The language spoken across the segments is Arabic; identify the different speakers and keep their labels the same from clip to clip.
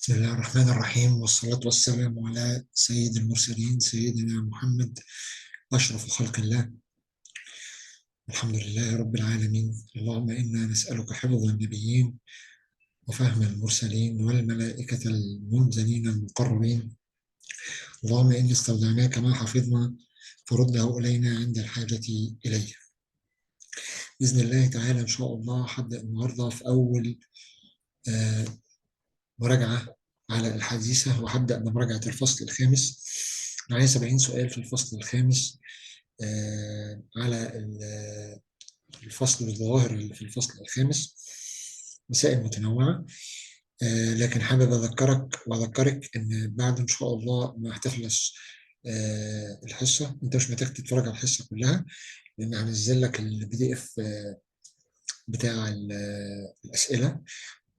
Speaker 1: بسم الله الرحمن الرحيم، والصلاة والسلام على سيد المرسلين سيدنا محمد أشرف خلق الله. الحمد لله رب العالمين. اللهم إنا نسألك حفظ النبيين وفهم المرسلين والملائكة المنزلين المقربين. اللهم إني استودعناك ما حفظنا فرده إلينا عند الحاجة إليه. بإذن الله تعالى إن شاء الله هبدأ النهاردة في أول آه، مراجعة على الحديثة، وهبدأ بمراجعة الفصل الخامس. معايا 70 سؤال في الفصل الخامس على الفصل الظواهر اللي في الفصل الخامس، مسائل متنوعة. لكن حابب أذكرك وأذكرك إن بعد إن شاء الله ما هتخلص الحصة، أنت مش محتاج تتفرج على الحصة كلها، لأن هنزل لك البي دي إف بتاع الأسئلة.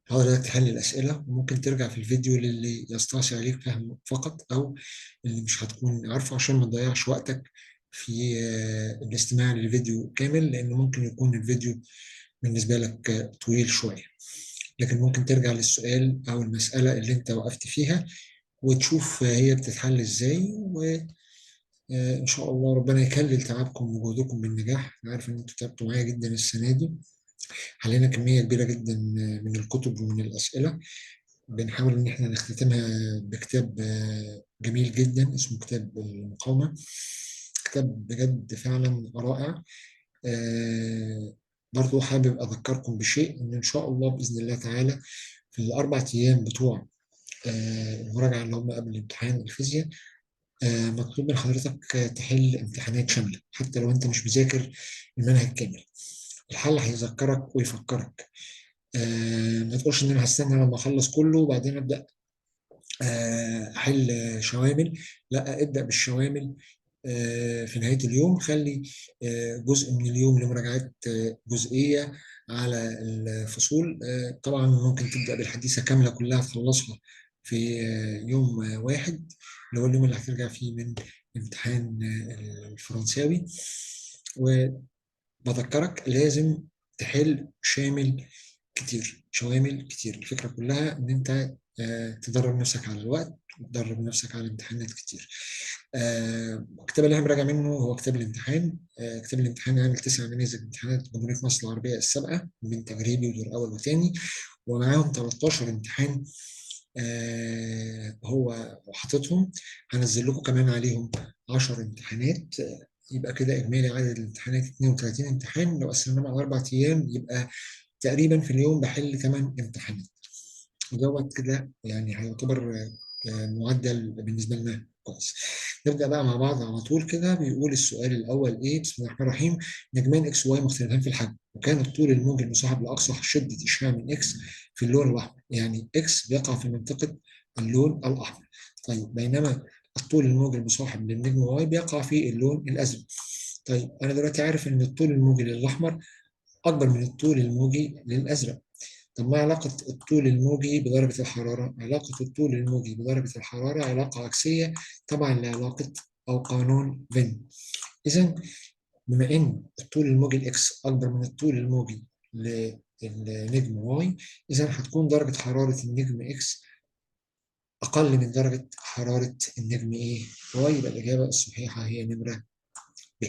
Speaker 1: حضرتك تحل الأسئلة، وممكن ترجع في الفيديو للي يستعصي عليك فهم فقط، أو اللي مش هتكون عارفه، عشان ما تضيعش وقتك في الاستماع للفيديو كامل، لأن ممكن يكون الفيديو بالنسبة لك طويل شوية. لكن ممكن ترجع للسؤال أو المسألة اللي أنت وقفت فيها وتشوف هي بتتحل إزاي، وإن شاء الله ربنا يكلل تعبكم وجهودكم بالنجاح. أنا عارف إن أنتوا تعبتوا معايا جدا السنة دي، علينا كمية كبيرة جدا من الكتب ومن الأسئلة. بنحاول إن إحنا نختتمها بكتاب جميل جدا اسمه كتاب المقاومة. كتاب بجد فعلا رائع. برضو حابب أذكركم بشيء، إن شاء الله بإذن الله تعالى في الأربع أيام بتوع المراجعة اللي هم قبل امتحان الفيزياء، مطلوب من حضرتك تحل امتحانات شاملة، حتى لو أنت مش مذاكر المنهج كامل. الحل هيذكرك ويفكرك. ما تقولش ان انا هستنى لما اخلص كله وبعدين ابدا احل شوامل. لا، ابدا بالشوامل في نهايه اليوم. خلي جزء من اليوم لمراجعات جزئيه على الفصول. طبعا ممكن تبدا بالحديثه كامله كلها تخلصها في يوم واحد، اللي هو اليوم اللي هترجع فيه من امتحان الفرنساوي. وبذكرك لازم تحل شامل كتير، شوامل كتير. الفكرة كلها إن أنت تدرب نفسك على الوقت، وتدرب نفسك على امتحانات كتير. الكتاب اللي انا براجع منه هو كتاب الامتحان. كتاب الامتحان عامل 9 نماذج امتحانات جمهورية مصر العربية السابقة من تجريبي ودور أول وثاني، ومعاهم 13 امتحان هو حاططهم. هنزل لكم كمان عليهم 10 امتحانات. يبقى كده إجمالي عدد الامتحانات 32 امتحان. لو قسمناهم على 4 أيام يبقى تقريبا في اليوم بحل 8 امتحانات. ودوت كده يعني هيعتبر معدل بالنسبه لنا كويس. نبدا بقى مع بعض على طول كده. بيقول السؤال الاول ايه؟ بسم الله الرحمن الرحيم. نجمان اكس واي مختلفان في الحجم، وكان الطول الموجي المصاحب لاقصى شده اشعاع من اكس في اللون الاحمر. يعني اكس بيقع في منطقه اللون الاحمر. طيب بينما الطول الموجي المصاحب للنجم واي بيقع في اللون الازرق. طيب انا دلوقتي عارف ان الطول الموجي للاحمر اكبر من الطول الموجي للازرق. طب ما علاقة الطول الموجي بدرجة الحرارة؟ علاقة الطول الموجي بدرجة الحرارة علاقة عكسية طبعا لعلاقة أو قانون فين. إذا بما إن الطول الموجي الإكس أكبر من الطول الموجي للنجم واي، إذا هتكون درجة حرارة النجم إكس أقل من درجة حرارة النجم إيه؟ واي. يبقى الإجابة الصحيحة هي نمرة ب.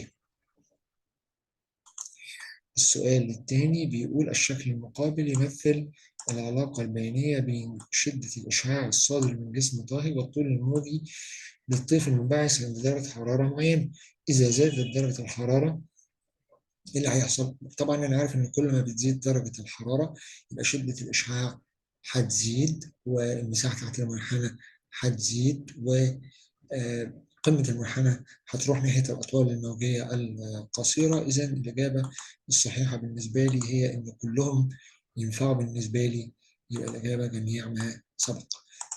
Speaker 1: السؤال الثاني بيقول الشكل المقابل يمثل العلاقة البينية بين شدة الإشعاع الصادر من جسم طاهي والطول الموجي للطيف المنبعث عند درجة حرارة معينة. إذا زادت درجة الحرارة إيه اللي هيحصل؟ طبعا أنا عارف إن كل ما بتزيد درجة الحرارة يبقى شدة الإشعاع هتزيد، والمساحة تحت المنحنى هتزيد، قمة المنحنى هتروح ناحية الأطوال الموجية القصيرة. إذا الإجابة الصحيحة بالنسبة لي هي إن كلهم ينفعوا بالنسبة لي. يبقى الإجابة جميع ما سبق.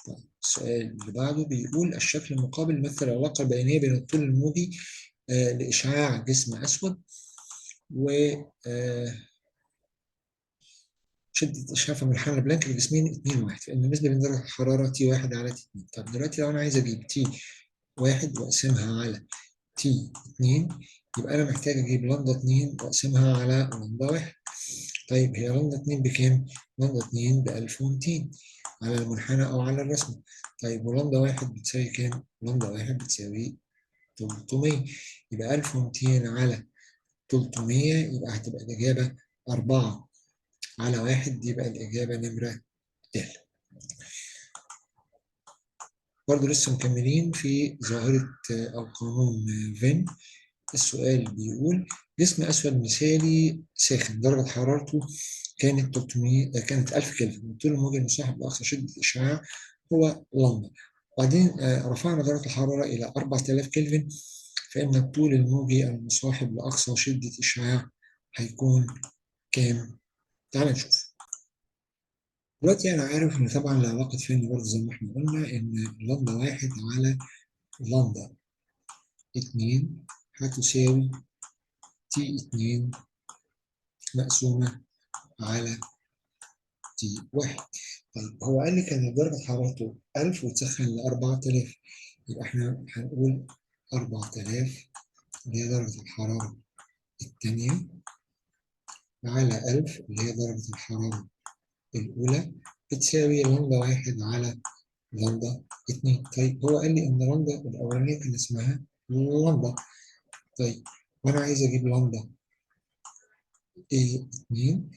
Speaker 1: طيب السؤال اللي بعده بيقول الشكل المقابل يمثل العلاقة البينية بين الطول الموجي لإشعاع جسم أسود و شدة إشعاع في منحنى بلانك لجسمين 2 1، فإن النسبة بين درجة الحرارة تي 1 على تي 2. طب دلوقتي لو أنا عايز أجيب تي 1 وأقسمها على تي 2، يبقى أنا محتاج أجيب لندا 2 وأقسمها على لندا 1. طيب هي لندا 2 بكام؟ لندا 2 ب 1200. على المنحنى أو على الرسمة. طيب ولندا واحد بتساوي كام؟ لندا واحد بتساوي 300. يبقى 1200 على 300 يبقى هتبقى الإجابة 4 على 1، يبقى الإجابة نمرة د. برضه لسه مكملين في ظاهرة أو قانون فين. السؤال بيقول جسم أسود مثالي ساخن درجة حرارته كانت 300 كانت 1000 كلفن، الطول الموجي المصاحب لأقصى شدة إشعاع هو لمبة. وبعدين رفعنا درجة الحرارة إلى 4000 كلفن، فإن الطول الموجي المصاحب لأقصى شدة إشعاع هيكون كام؟ تعال نشوف. دلوقتي أنا عارف إن طبعا العلاقة فين برضه زي ما إحنا قلنا إن لندا واحد على لندا اتنين هتساوي تي اتنين مقسومة على تي واحد. طيب هو قال لي كان درجة حرارته 1000 وتسخن ل 4000، يبقى احنا هنقول 4000 اللي هي درجة الحرارة الثانية على 1000 اللي هي درجة الحرارة الأولى بتساوي لندا واحد على لندا اتنين. طيب هو قال لي إن لندا الأولانية كان اسمها لندا. طيب وأنا عايز أجيب لندا ايه اتنين.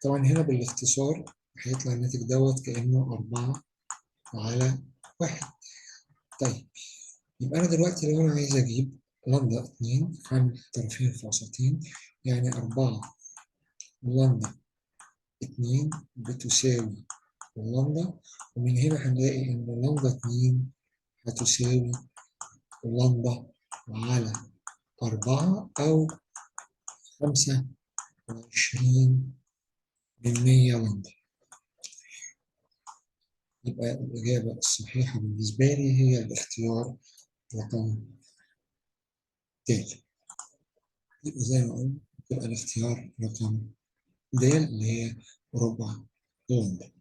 Speaker 1: طبعا هنا بالاختصار هيطلع الناتج دوت كأنه 4 على واحد. طيب يبقى أنا دلوقتي لو أنا عايز أجيب لندا اتنين هعمل طرفين فاصلتين، يعني 4 لندا اتنين بتساوي لندا، ومن هنا هنلاقي إن لندا اتنين هتساوي لندا على 4 أو 25 من 100 لندا. يبقى الإجابة الصحيحة بالنسبة لي هي الاختيار رقم د. يبقى زي ما قلنا يبقى الاختيار رقم د اللي هي ربع لندا.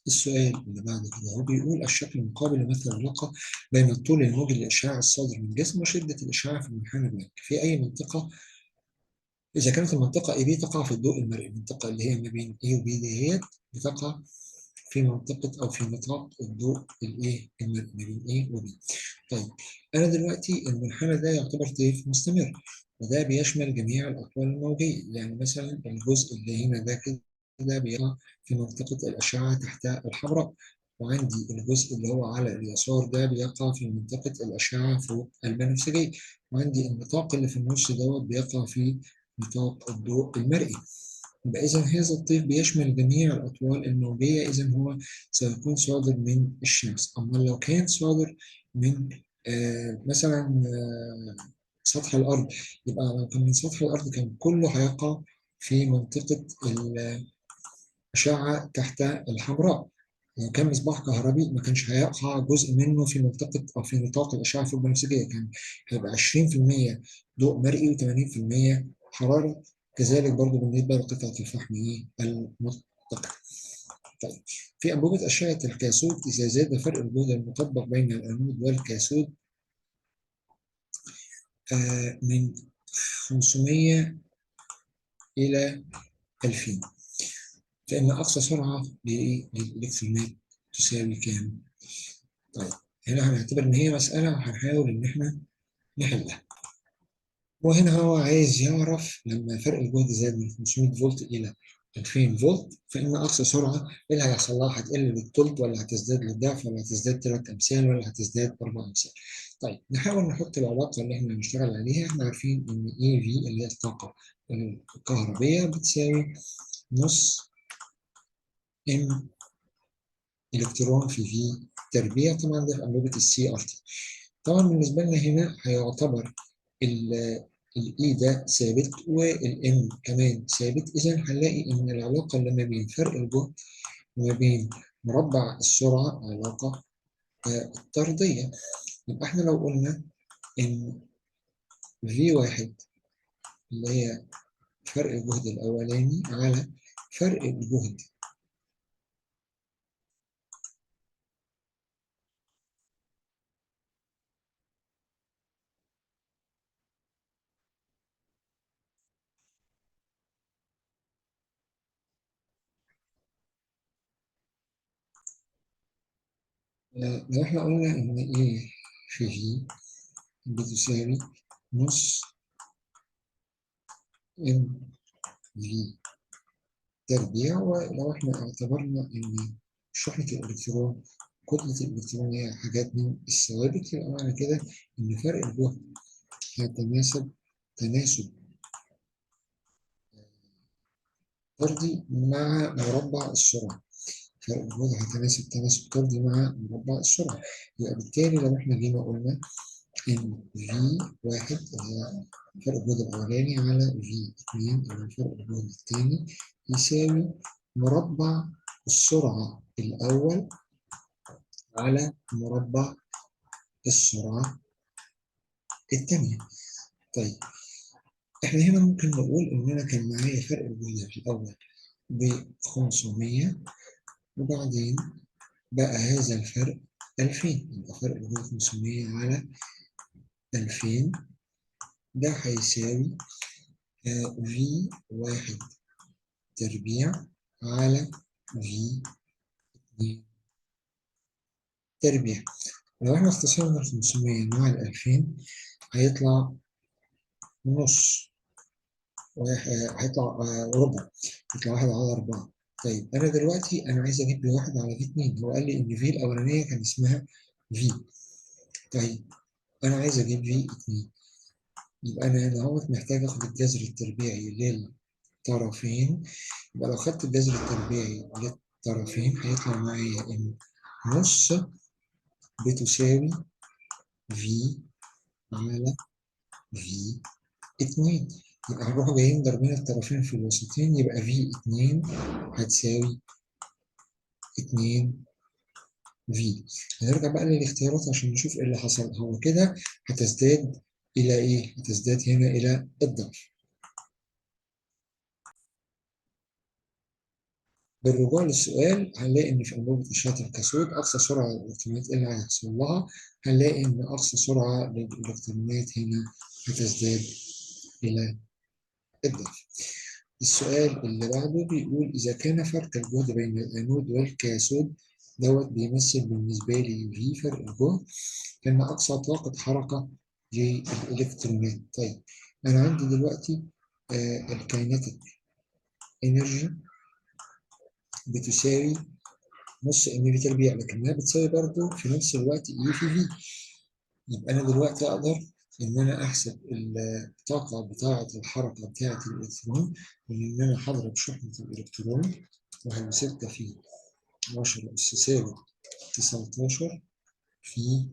Speaker 1: السؤال اللي بعد كده هو بيقول الشكل المقابل يمثل علاقة بين الطول الموجي للإشعاع الصادر من الجسم وشدة الإشعاع في المنحنى البلانك في أي منطقة. إذا كانت المنطقة A B تقع في الضوء المرئي، المنطقة اللي هي ما بين A و B ديت بتقع في منطقة أو في نطاق الضوء الإيه المرئي ما بين A و B. طيب أنا دلوقتي المنحنى ده يعتبر طيف مستمر، وده بيشمل جميع الأطوال الموجية. يعني مثلا الجزء اللي هنا ده كده بيقع في منطقة الأشعة تحت الحمراء، وعندي الجزء اللي هو على اليسار ده بيقع في منطقة الأشعة فوق البنفسجية، وعندي النطاق اللي في النص دوت بيقع في نطاق الضوء المرئي. يبقى إذا هذا الطيف بيشمل جميع الأطوال الموجية، إذا هو سيكون صادر من الشمس. أما لو كان صادر من مثلا سطح الأرض، يبقى لو كان من سطح الأرض كان كله هيقع في منطقة الأشعة تحت الحمراء. لو كان مصباح كهربي ما كانش هيقع جزء منه في منطقة أو في نطاق الأشعة الفوق البنفسجية، كان هيبقى 20% ضوء مرئي و80% حرارة. كذلك برضو بالنسبة لقطعة الفحم المتقطة. طيب في أنبوبة أشعة الكاثود إذا زاد فرق الجهد المطبق بين الأنود والكاثود من 500 إلى 2000، فإن أقصى سرعة للإلكترونات تساوي كام؟ طيب هنا هنعتبر إن هي مسألة وهنحاول إن إحنا نحلها. وهنا هو عايز يعرف لما فرق الجهد زاد من 500 فولت إلى 2000 فولت فإن أقصى سرعة إيه اللي هيحصل لها؟ هتقل للثلث ولا هتزداد للضعف ولا هتزداد 3 أمثال ولا هتزداد 4 أمثال؟ طيب نحاول نحط العلاقة اللي إحنا هنشتغل عليها. إحنا عارفين إن إي في اللي هي الطاقة الكهربية بتساوي نص ام الكترون في تربيع، طبعا ده في انبوبه السي ار تي. طبعا بالنسبه لنا هنا هيعتبر الاي ده ثابت والام كمان ثابت، اذا هنلاقي ان العلاقه اللي ما بين فرق الجهد وما بين مربع السرعه علاقه طرديه. يبقى احنا لو قلنا ان في واحد اللي هي فرق الجهد الاولاني على فرق الجهد لو احنا قلنا ان ايه في في بتساوي نص ام في تربيع، ولو احنا اعتبرنا ان شحنة الالكترون كتلة الالكترون هي حاجات من الثوابت، يبقى معنى كده ان فرق الجهد هيتناسب تناسب طردي مع مربع السرعة. فرق الجهد هيتناسب تناسب طردي مع مربع السرعة. يبقى بالتالي لو احنا جينا قلنا ان في واحد اللي هي فرق الجهد الأولاني على في اتنين اللي هو فرق الجهد التاني يساوي مربع السرعة الأول على مربع السرعة التانية. طيب احنا هنا ممكن نقول ان انا كان معايا فرق الجهد في الاول ب 500، وبعدين بقى هذا الفرق 2000، يبقى فرق الجهد 500 على 2000 ده هيساوي في واحد تربيع على في 2 تربيع. لو احنا اختصرنا ال 500 مع ال 2000 هيطلع نص، هيطلع ربع، يطلع واحد على 4. طيب أنا دلوقتي أنا عايز أجيب لي واحد على في 2، هو قال لي إن في الأولانية كان اسمها في. طيب أنا عايز أجيب في 2، يبقى أنا هنا اهوت محتاج آخد الجذر التربيعي للطرفين. يبقى لو خدت الجذر التربيعي للطرفين هيطلع معايا إن نص بتساوي في على في 2. يبقى هنروح جايين ضاربين الطرفين في الوسطين، يبقى في 2 هتساوي 2 في. هنرجع بقى للاختيارات عشان نشوف ايه اللي حصل. هو كده هتزداد الى ايه؟ هتزداد هنا الى الضعف. بالرجوع للسؤال هنلاقي ان في انبوبة اشعة الكاثود اقصى سرعة للالكترونات اللي هيحصل لها، هنلاقي ان اقصى سرعة للالكترونات هنا هتزداد الى الضعف. السؤال اللي بعده بيقول إذا كان فرق الجهد بين الأنود والكاثود دوت بيمثل بالنسبة لي في فرق الجهد، كان أقصى طاقة حركة للإلكترونات. طيب أنا عندي دلوقتي الكايناتيك انرجي بتساوي نص ام في تربيع، لكنها بتساوي برضه في نفس الوقت اي في في. يبقى أنا دلوقتي أقدر إن أنا أحسب الطاقة بتاعة الحركة بتاعة الإلكترون، وإن أنا هضرب شحنة الإلكترون وهنسبتها في 10 أس سالب 19 في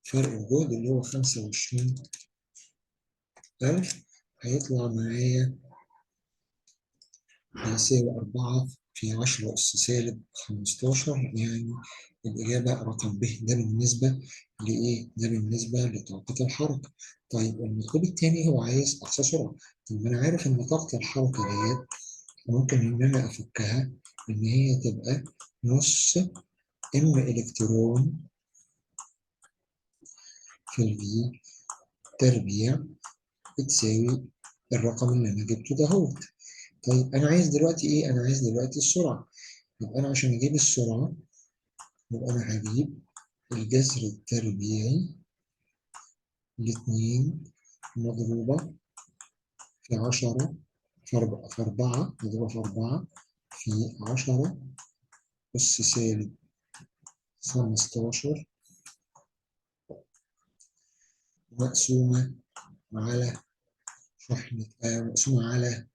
Speaker 1: فرق الجهد اللي هو 25,000، هيطلع معايا هيساوي 4 في 10 أس سالب 15. يعني الإجابة رقم ب. ده بالنسبة لإيه؟ ده بالنسبة لطاقة الحركة. طيب المطلوب التاني هو عايز أقصى سرعة. طب أنا عارف إن طاقة الحركة ديت ممكن إن أنا أفكها إن هي تبقى نص ام إلكترون في الفي تربيع بتساوي الرقم اللي أنا جبته دهوت. طيب أنا عايز دلوقتي إيه؟ أنا عايز دلوقتي السرعة. يبقى أنا عشان أجيب السرعة يبقى أنا هجيب الجذر التربيعي لاتنين مضروبة في 10 في 4 مضروبة في 4 في 10 أس سالب 15 مقسومة على مقسومة على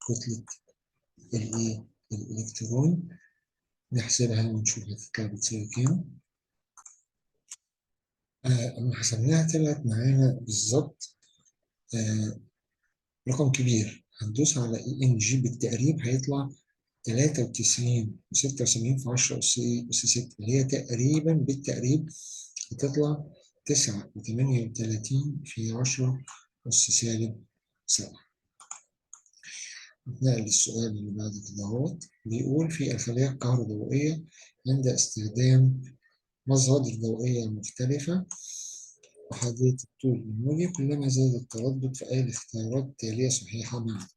Speaker 1: كتلة الإيه؟ الإلكترون. نحسبها ونشوف هتطلع بتساوي كام. لما حسبناها طلعت معانا بالظبط رقم كبير. هندوس على اي ان جي بالتقريب هيطلع 93.76 في 10 أس 6، اللي هي تقريبا بالتقريب هتطلع 9.38 في 10 أس سالب 7. ننقل للسؤال اللي بعد كده اهوت. بيقول في الخلايا الكهروضوئية عند استخدام مصادر ضوئية مختلفة وحدية الطول الموجي كلما زاد التردد فأي الاختيارات التالية صحيحة معا.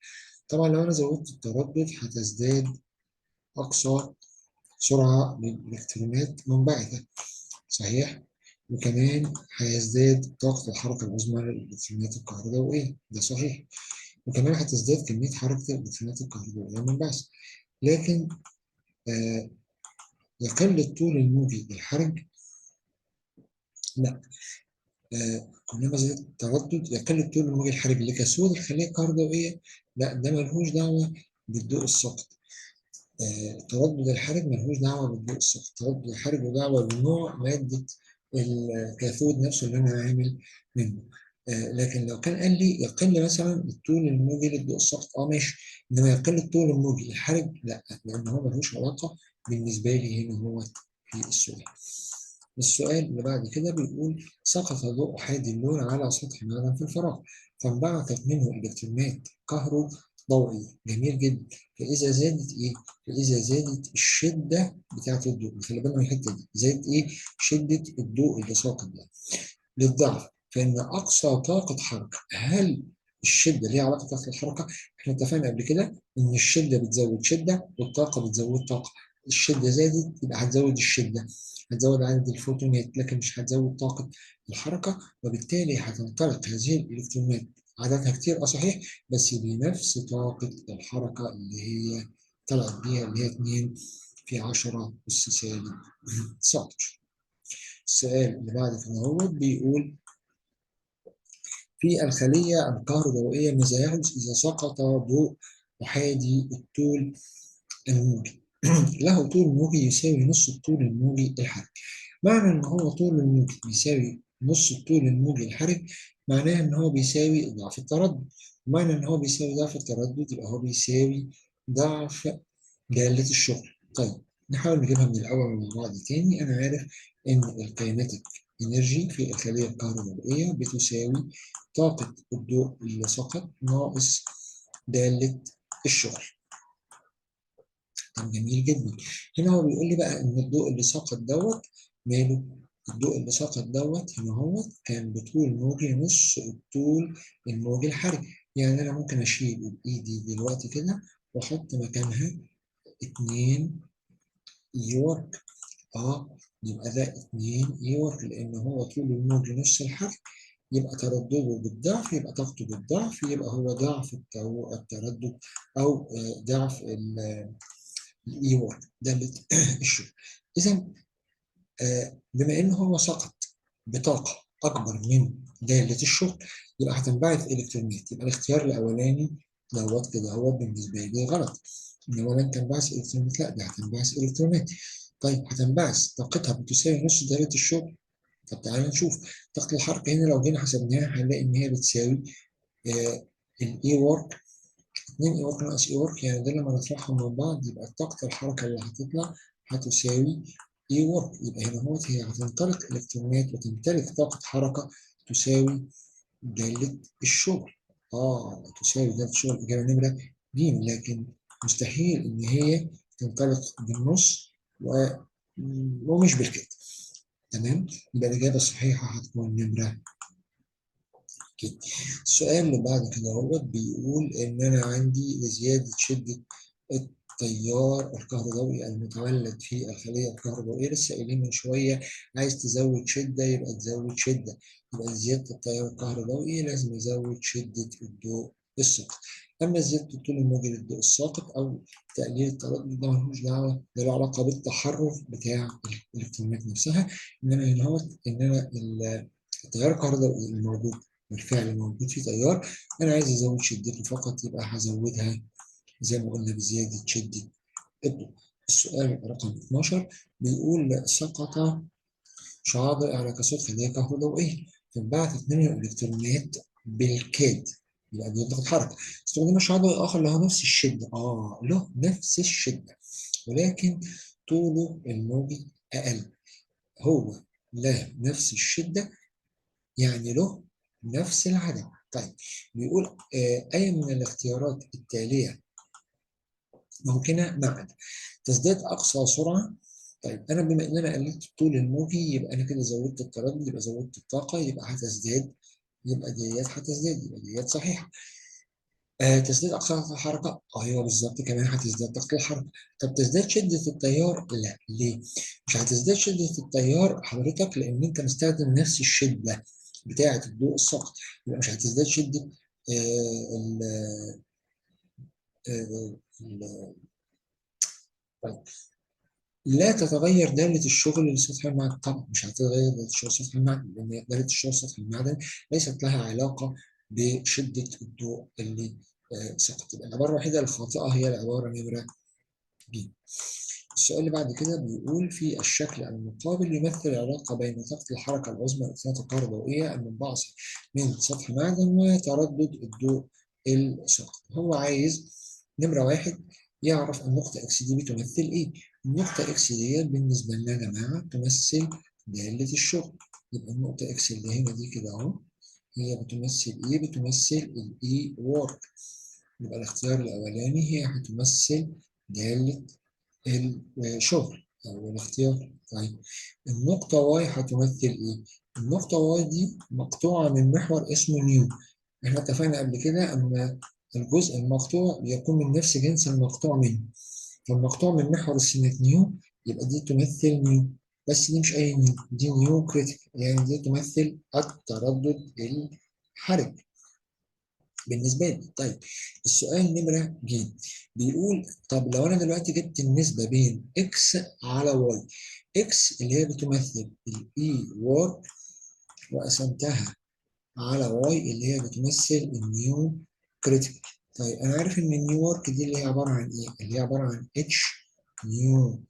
Speaker 1: طبعا لو أنا زودت التردد هتزداد أقصى سرعة للإلكترونات منبعثة. صحيح؟ وكمان هيزداد طاقة الحركة العظمى للإلكترونات الكهروضوئية، ده صحيح. وكمان هتزداد كمية حركة الإلكترونات الكهروضوئية من بعث. لكن آه يقل الطول الموجي للحرج؟ لا. كلما زاد التردد يقل الطول الموجي للحرج لكسود الخلية الكهروضوئية؟ لا، ده ملهوش دعوة بالضوء الساقط. تردد الحرج ملهوش دعوة بالضوء الساقط، تردد الحرج له دعوة بنوع مادة الكاثود نفسه اللي أنا عامل منه. لكن لو كان قال لي يقل مثلا الطول الموجي للضوء الساقط، ماشي، انما يقل الطول الموجي للحرج لا، لان هو ملوش علاقه بالنسبه لي هنا هو في السؤال. السؤال اللي بعد كده بيقول سقط ضوء حادي اللون على سطح معدن في الفراغ فانبعثت منه الكترونات كهروضوئيه. جميل جدا. فاذا زادت ايه؟ فاذا زادت الشده بتاعه الضوء، خلي بالنا من الحته دي، زادت ايه؟ شده الضوء اللي ساقط ده للضعف، فإن أقصى طاقة حركة. هل الشدة ليها علاقة بطاقة الحركة؟ احنا اتفقنا قبل كده إن الشدة بتزود شدة والطاقة بتزود طاقة. الشدة زادت يبقى هتزود الشدة، هتزود عدد الفوتونات، لكن مش هتزود طاقة الحركة، وبالتالي هتنطلق هذه الإلكترونات عددها كتير صحيح، بس بنفس طاقة الحركة اللي هي طلعت بيها، اللي هي 2 في 10 أس سالب 19. السؤال اللي بعد كده هو بيقول في الخلية الكهروضوئية ماذا يحدث إذا سقط ضوء أحادي الطول الموجي؟ له طول موجي يساوي نص الطول الموجي الحرج. معنى إن هو طول الموجي بيساوي نص الطول الموجي الحرج معناه إن هو بيساوي ضعف التردد. معنى إن هو بيساوي ضعف التردد يبقى هو بيساوي ضعف دالة الشغل. طيب نحاول نجيبها من الأول مع بعض تاني. أنا عارف إن الكاينتيك إنرجي في الخلية الكهروضوئية بتساوي طاقة الضوء اللي سقط ناقص دالة الشغل. طب جميل جدا. هنا هو بيقول لي بقى إن الضوء اللي سقط دوت ماله؟ الضوء اللي سقط دوت هنا هو كان بطول موجي نص الطول الموجي الحرجي. يعني أنا ممكن أشيل بإيدي دلوقتي كده وأحط مكانها 2 يورك. يبقى ده 2 يورك لأن هو طول الموج نص الحرف، يبقى تردده بالضعف، يبقى طاقته بالضعف، يبقى هو ضعف التردد أو ضعف الإي وورك ده الشغل. إذا بما إن هو سقط بطاقة أكبر من دالة الشغل يبقى هتنبعث إلكترونات. يبقى الاختيار الأولاني دوت كده هو بالنسبة لي غلط. إن هو لن تنبعث إلكترونات، لا ده هتنبعث إلكترونات. طيب هتنبعث طاقتها بتساوي نص دالة الشغل. طب تعالى نشوف طاقة الحركة هنا لو جينا حسبناها هنلاقي إن هي بتساوي الإي وورك 2 إي وورك ناقص إي وورك، يعني ده لما نطرحهم من بعض يبقى طاقة الحركة اللي هتطلع هتساوي إي وورك. يبقى هنا هو هي هتنطلق إلكترونات وتمتلك طاقة حركة تساوي دالة الشغل. تساوي دالة الشغل، إجابة نمرة ج. لكن مستحيل إن هي تنطلق بالنص ومش بالكده. تمام؟ يبقى الإجابة الصحيحة هتكون نمرة كده. السؤال اللي بعد كده هو بيقول إن أنا عندي لزيادة شدة التيار الكهربائي المتولد في الخلية الكهربائية، لسه قايلين من شوية عايز تزود شدة يبقى تزود شدة، يبقى زيادة التيار الكهربائي لازم يزود شدة الضوء الساقط. أما زيادة الطول الموجي للضوء الساقط أو تقليل التردد ده ملوش دعوة، ده له علاقة بالتحرك بتاع الإلكترونات نفسها. إنما هنا هو إنما التيار الكهربائي الموجود بالفعل موجود فيه تيار، أنا عايز أزود شدته فقط يبقى هزودها زي ما قلنا بزيادة شدة الضوء. السؤال رقم 12 بيقول سقط شعاع ضوئي على كثافة خلية كهروضوئية فانبعثت منه الإلكترونات بالكاد، يبقى دي ضغط حركة. استخدمنا شعاع ضوئي آخر له نفس الشدة، له نفس الشدة ولكن طوله الموجي أقل. هو له نفس الشدة يعني له نفس العدد. طيب بيقول أي من الاختيارات التالية ممكنة معا؟ تزداد أقصى سرعة. طيب أنا بما إن أنا قللت الطول الموجي يبقى أنا كده زودت التردد، يبقى زودت الطاقة، يبقى هتزداد، يبقى ديت هتزداد، يبقى ديت صحيحة. تزداد أقصى الحركة، أيوه بالظبط، كمان هتزداد طاقة الحركة. طب تزداد شدة التيار؟ لا، ليه؟ مش هتزداد شدة التيار حضرتك لأن أنت مستخدم نفس الشدة بتاعة الضوء الساقط، يبقى مش هتزداد شدة آه ال آه ال- طيب. لا تتغير دالة الشغل لسطح المعدن، طبعا مش هتتغير دالة الشغل لسطح المعدن لأن دالة الشغل لسطح المعدن ليست لها علاقة بشدة الضوء اللي سقط. يبقى العبارة الوحيدة الخاطئة هي العبارة نمرة ب. السؤال اللي بعد كده بيقول في الشكل المقابل يمثل علاقة بين طاقة الحركة العظمى للإثارة الكهربائية المنبعثة من سطح معدن وتردد الضوء الساقط. هو عايز نمرة واحد يعرف النقطة إكس دي بتمثل إيه؟ النقطة إكس دي بالنسبة لنا يا جماعة تمثل دالة الشغل. يبقى النقطة إكس اللي هنا دي كده أهو هي بتمثل إيه؟ بتمثل الإي وورك. يبقى الاختيار الأولاني هي هتمثل دالة الشغل أو الاختيار. طيب النقطة واي هتمثل إيه؟ النقطة واي دي مقطوعة من محور اسمه نيو. إحنا اتفقنا قبل كده أن الجزء المقطوع بيكون من نفس جنس المقطوع منه، فالمقطوع من محور السنة نيو يبقى دي تمثل نيو، بس دي مش أي نيو، دي نيو كريتيكال، يعني دي تمثل التردد الحرج بالنسبه لي. طيب السؤال نمره ج بيقول طب لو انا دلوقتي جبت النسبه بين اكس على واي، اكس اللي هي بتمثل الاي وورك وقسمتها على واي اللي هي بتمثل النيو كريتيكال. طيب انا عارف ان النيو وورك دي اللي هي عباره عن ايه؟ اللي هي عباره عن اتش نيو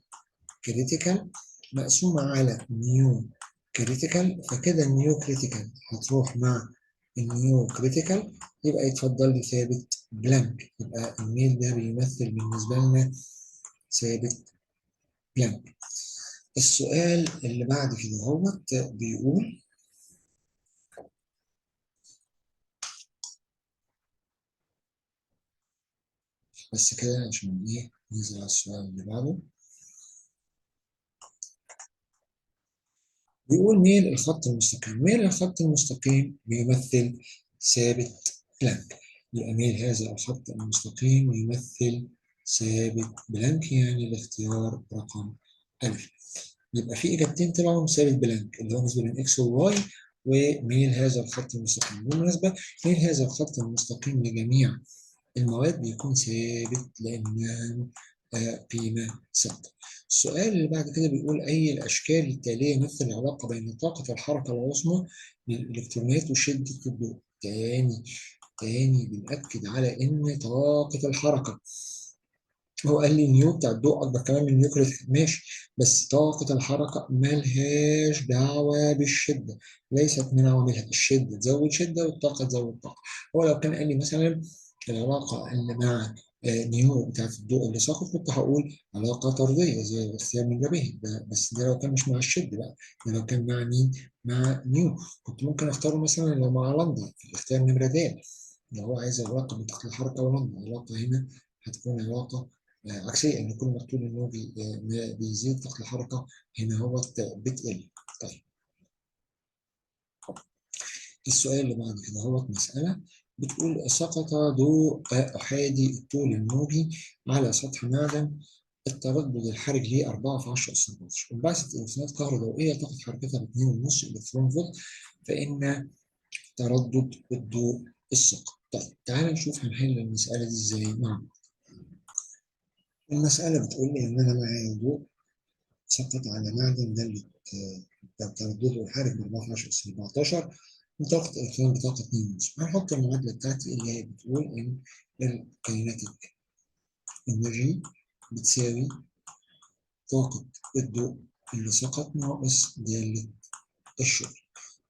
Speaker 1: كريتيكال مقسومة على نيو كريتيكال، فكده النيو كريتيكال هتروح مع النيو كريتيكال يبقى يتفضل لي ثابت بلانك. يبقى الميل ده بيمثل بالنسبة لنا ثابت بلانك. السؤال اللي بعد كده هو بيقول بس كده عشان ايه ننزل على السؤال اللي بعده. بيقول ميل الخط المستقيم. ميل الخط المستقيم بيمثل ثابت بلانك. يبقى ميل هذا الخط المستقيم يمثل ثابت بلانك، يعني الاختيار رقم ألف. يبقى في إجابتين طلعوا ثابت بلانك اللي هو نسبة بين إكس وواي وميل هذا الخط المستقيم. بالمناسبة ميل هذا الخط المستقيم لجميع المواد بيكون ثابت لأنها قيمة ثابتة. السؤال اللي بعد كده بيقول أي الأشكال التالية مثل العلاقة بين طاقة الحركة العظمى للإلكترونات وشدة الضوء؟ تاني بنأكد على إن طاقة الحركة، هو قال لي نيو بتاع الضوء أكبر كمان من نيو كريتيكال ماشي، بس طاقة الحركة ملهاش دعوة بالشدة، ليست من عواملها. الشدة تزود شدة والطاقة تزود طاقة. هو لو كان قال لي مثلا العلاقة اللي مع نيو بتاعت الضوء اللي ساقط كنت هقول علاقة طردية زي الاختيار من جبهه ده، بس ده لو كان مش مع الشدة بقى، ده لو كان مع مين؟ مع نيو. كنت ممكن اختاره مثلا لو مع لندا في الاختيار نمرة د، لو هو عايز علاقة بين طاقة الحركة ولندا. العلاقة هنا هتكون علاقة عكسية، ان كل ما الطول الموجي بيزيد طاقة الحركة هنا هو بتقل. طيب السؤال اللي بعد كده هو مسألة بتقول سقط ضوء أحادي الطول الموجي على سطح معدن التردد الحرج ليه 4 في 10 أس 14، انبعثت إلكترونات كهربائية طاقة حركتها ب 2.5 إلكترون فولت، فإن تردد الضوء السقط. طيب تعالى نشوف هنحل المسألة دي إزاي مع بعض. المسألة بتقول لي إن أنا معايا ضوء سقط على معدن دالة تردده الحرج ب 14 أس 14 بطاقة إلكترون بطاقة 2.5. هنحط المعادلة بتاعتي اللي هي بتقول إن الكايناتيك إنرجي بتساوي طاقة الضوء اللي سقط ناقص دالة الشغل.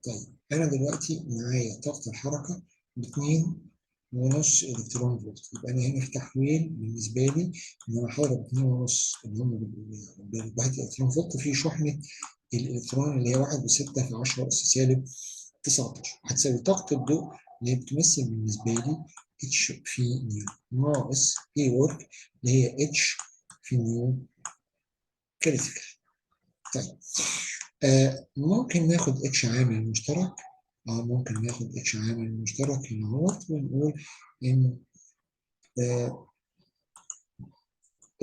Speaker 1: طيب أنا دلوقتي معايا طاقة الحركة ب2.5 إلكترون فولت، يبقى أنا هنا في تحويل بالنسبة لي إن أنا هضرب 2.5 اللي هم بوحدة إلكترون فولت في شحنة الإلكترون اللي هي 1.6 في 10 أس سالب 19 هتساوي طاقة الضوء اللي هي بتمثل بالنسبة لي اتش في نيو ناقص اي ورك اللي هي اتش في نيو كريتيكال. طيب ممكن ناخد اتش عامل مشترك، ممكن ناخد اتش عامل مشترك هنا اهوت ونقول ان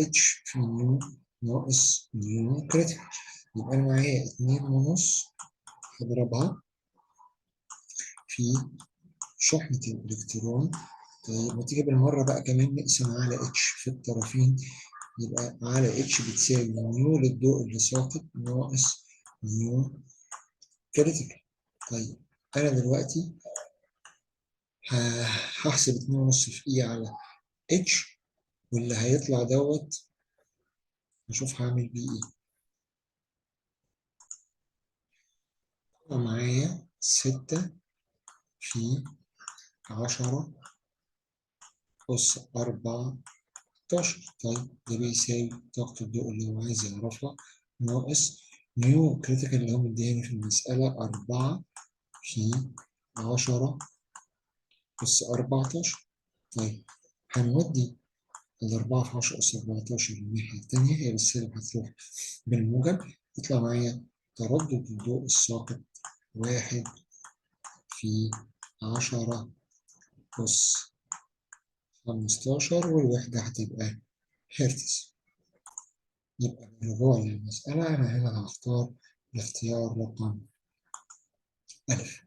Speaker 1: اتش في نيو ناقص نيو كريتيكال. يبقى انا معايا 2.5 هضربها في شحنة الإلكترون. طيب ما تيجي بالمرة بقى كمان نقسم على اتش في الطرفين، يبقى على اتش بتساوي نيو للضوء اللي ساقط ناقص نيو كريتيكال. طيب أنا دلوقتي هحسب 2.5 في اي على اتش، واللي هيطلع دوت نشوف هعمل بيه ايه. معايا 6 في 10 أس 14. طيب ده بيساوي طاقة الضوء اللي هو عايز يعرفها ناقص نيو كريتيكال اللي هو مدياني في المسألة 4 في 10 أس 14. طيب هنودي الأربعة في 10 أس 14 الناحية التانية، هي بالسالب هتروح بالموجب، يطلع معايا تردد الضوء الساقط 1 في 10 أس 15، والوحدة هتبقى هرتز. يبقى بالرجوع للمسألة أنا هنا هختار الاختيار رقم ألف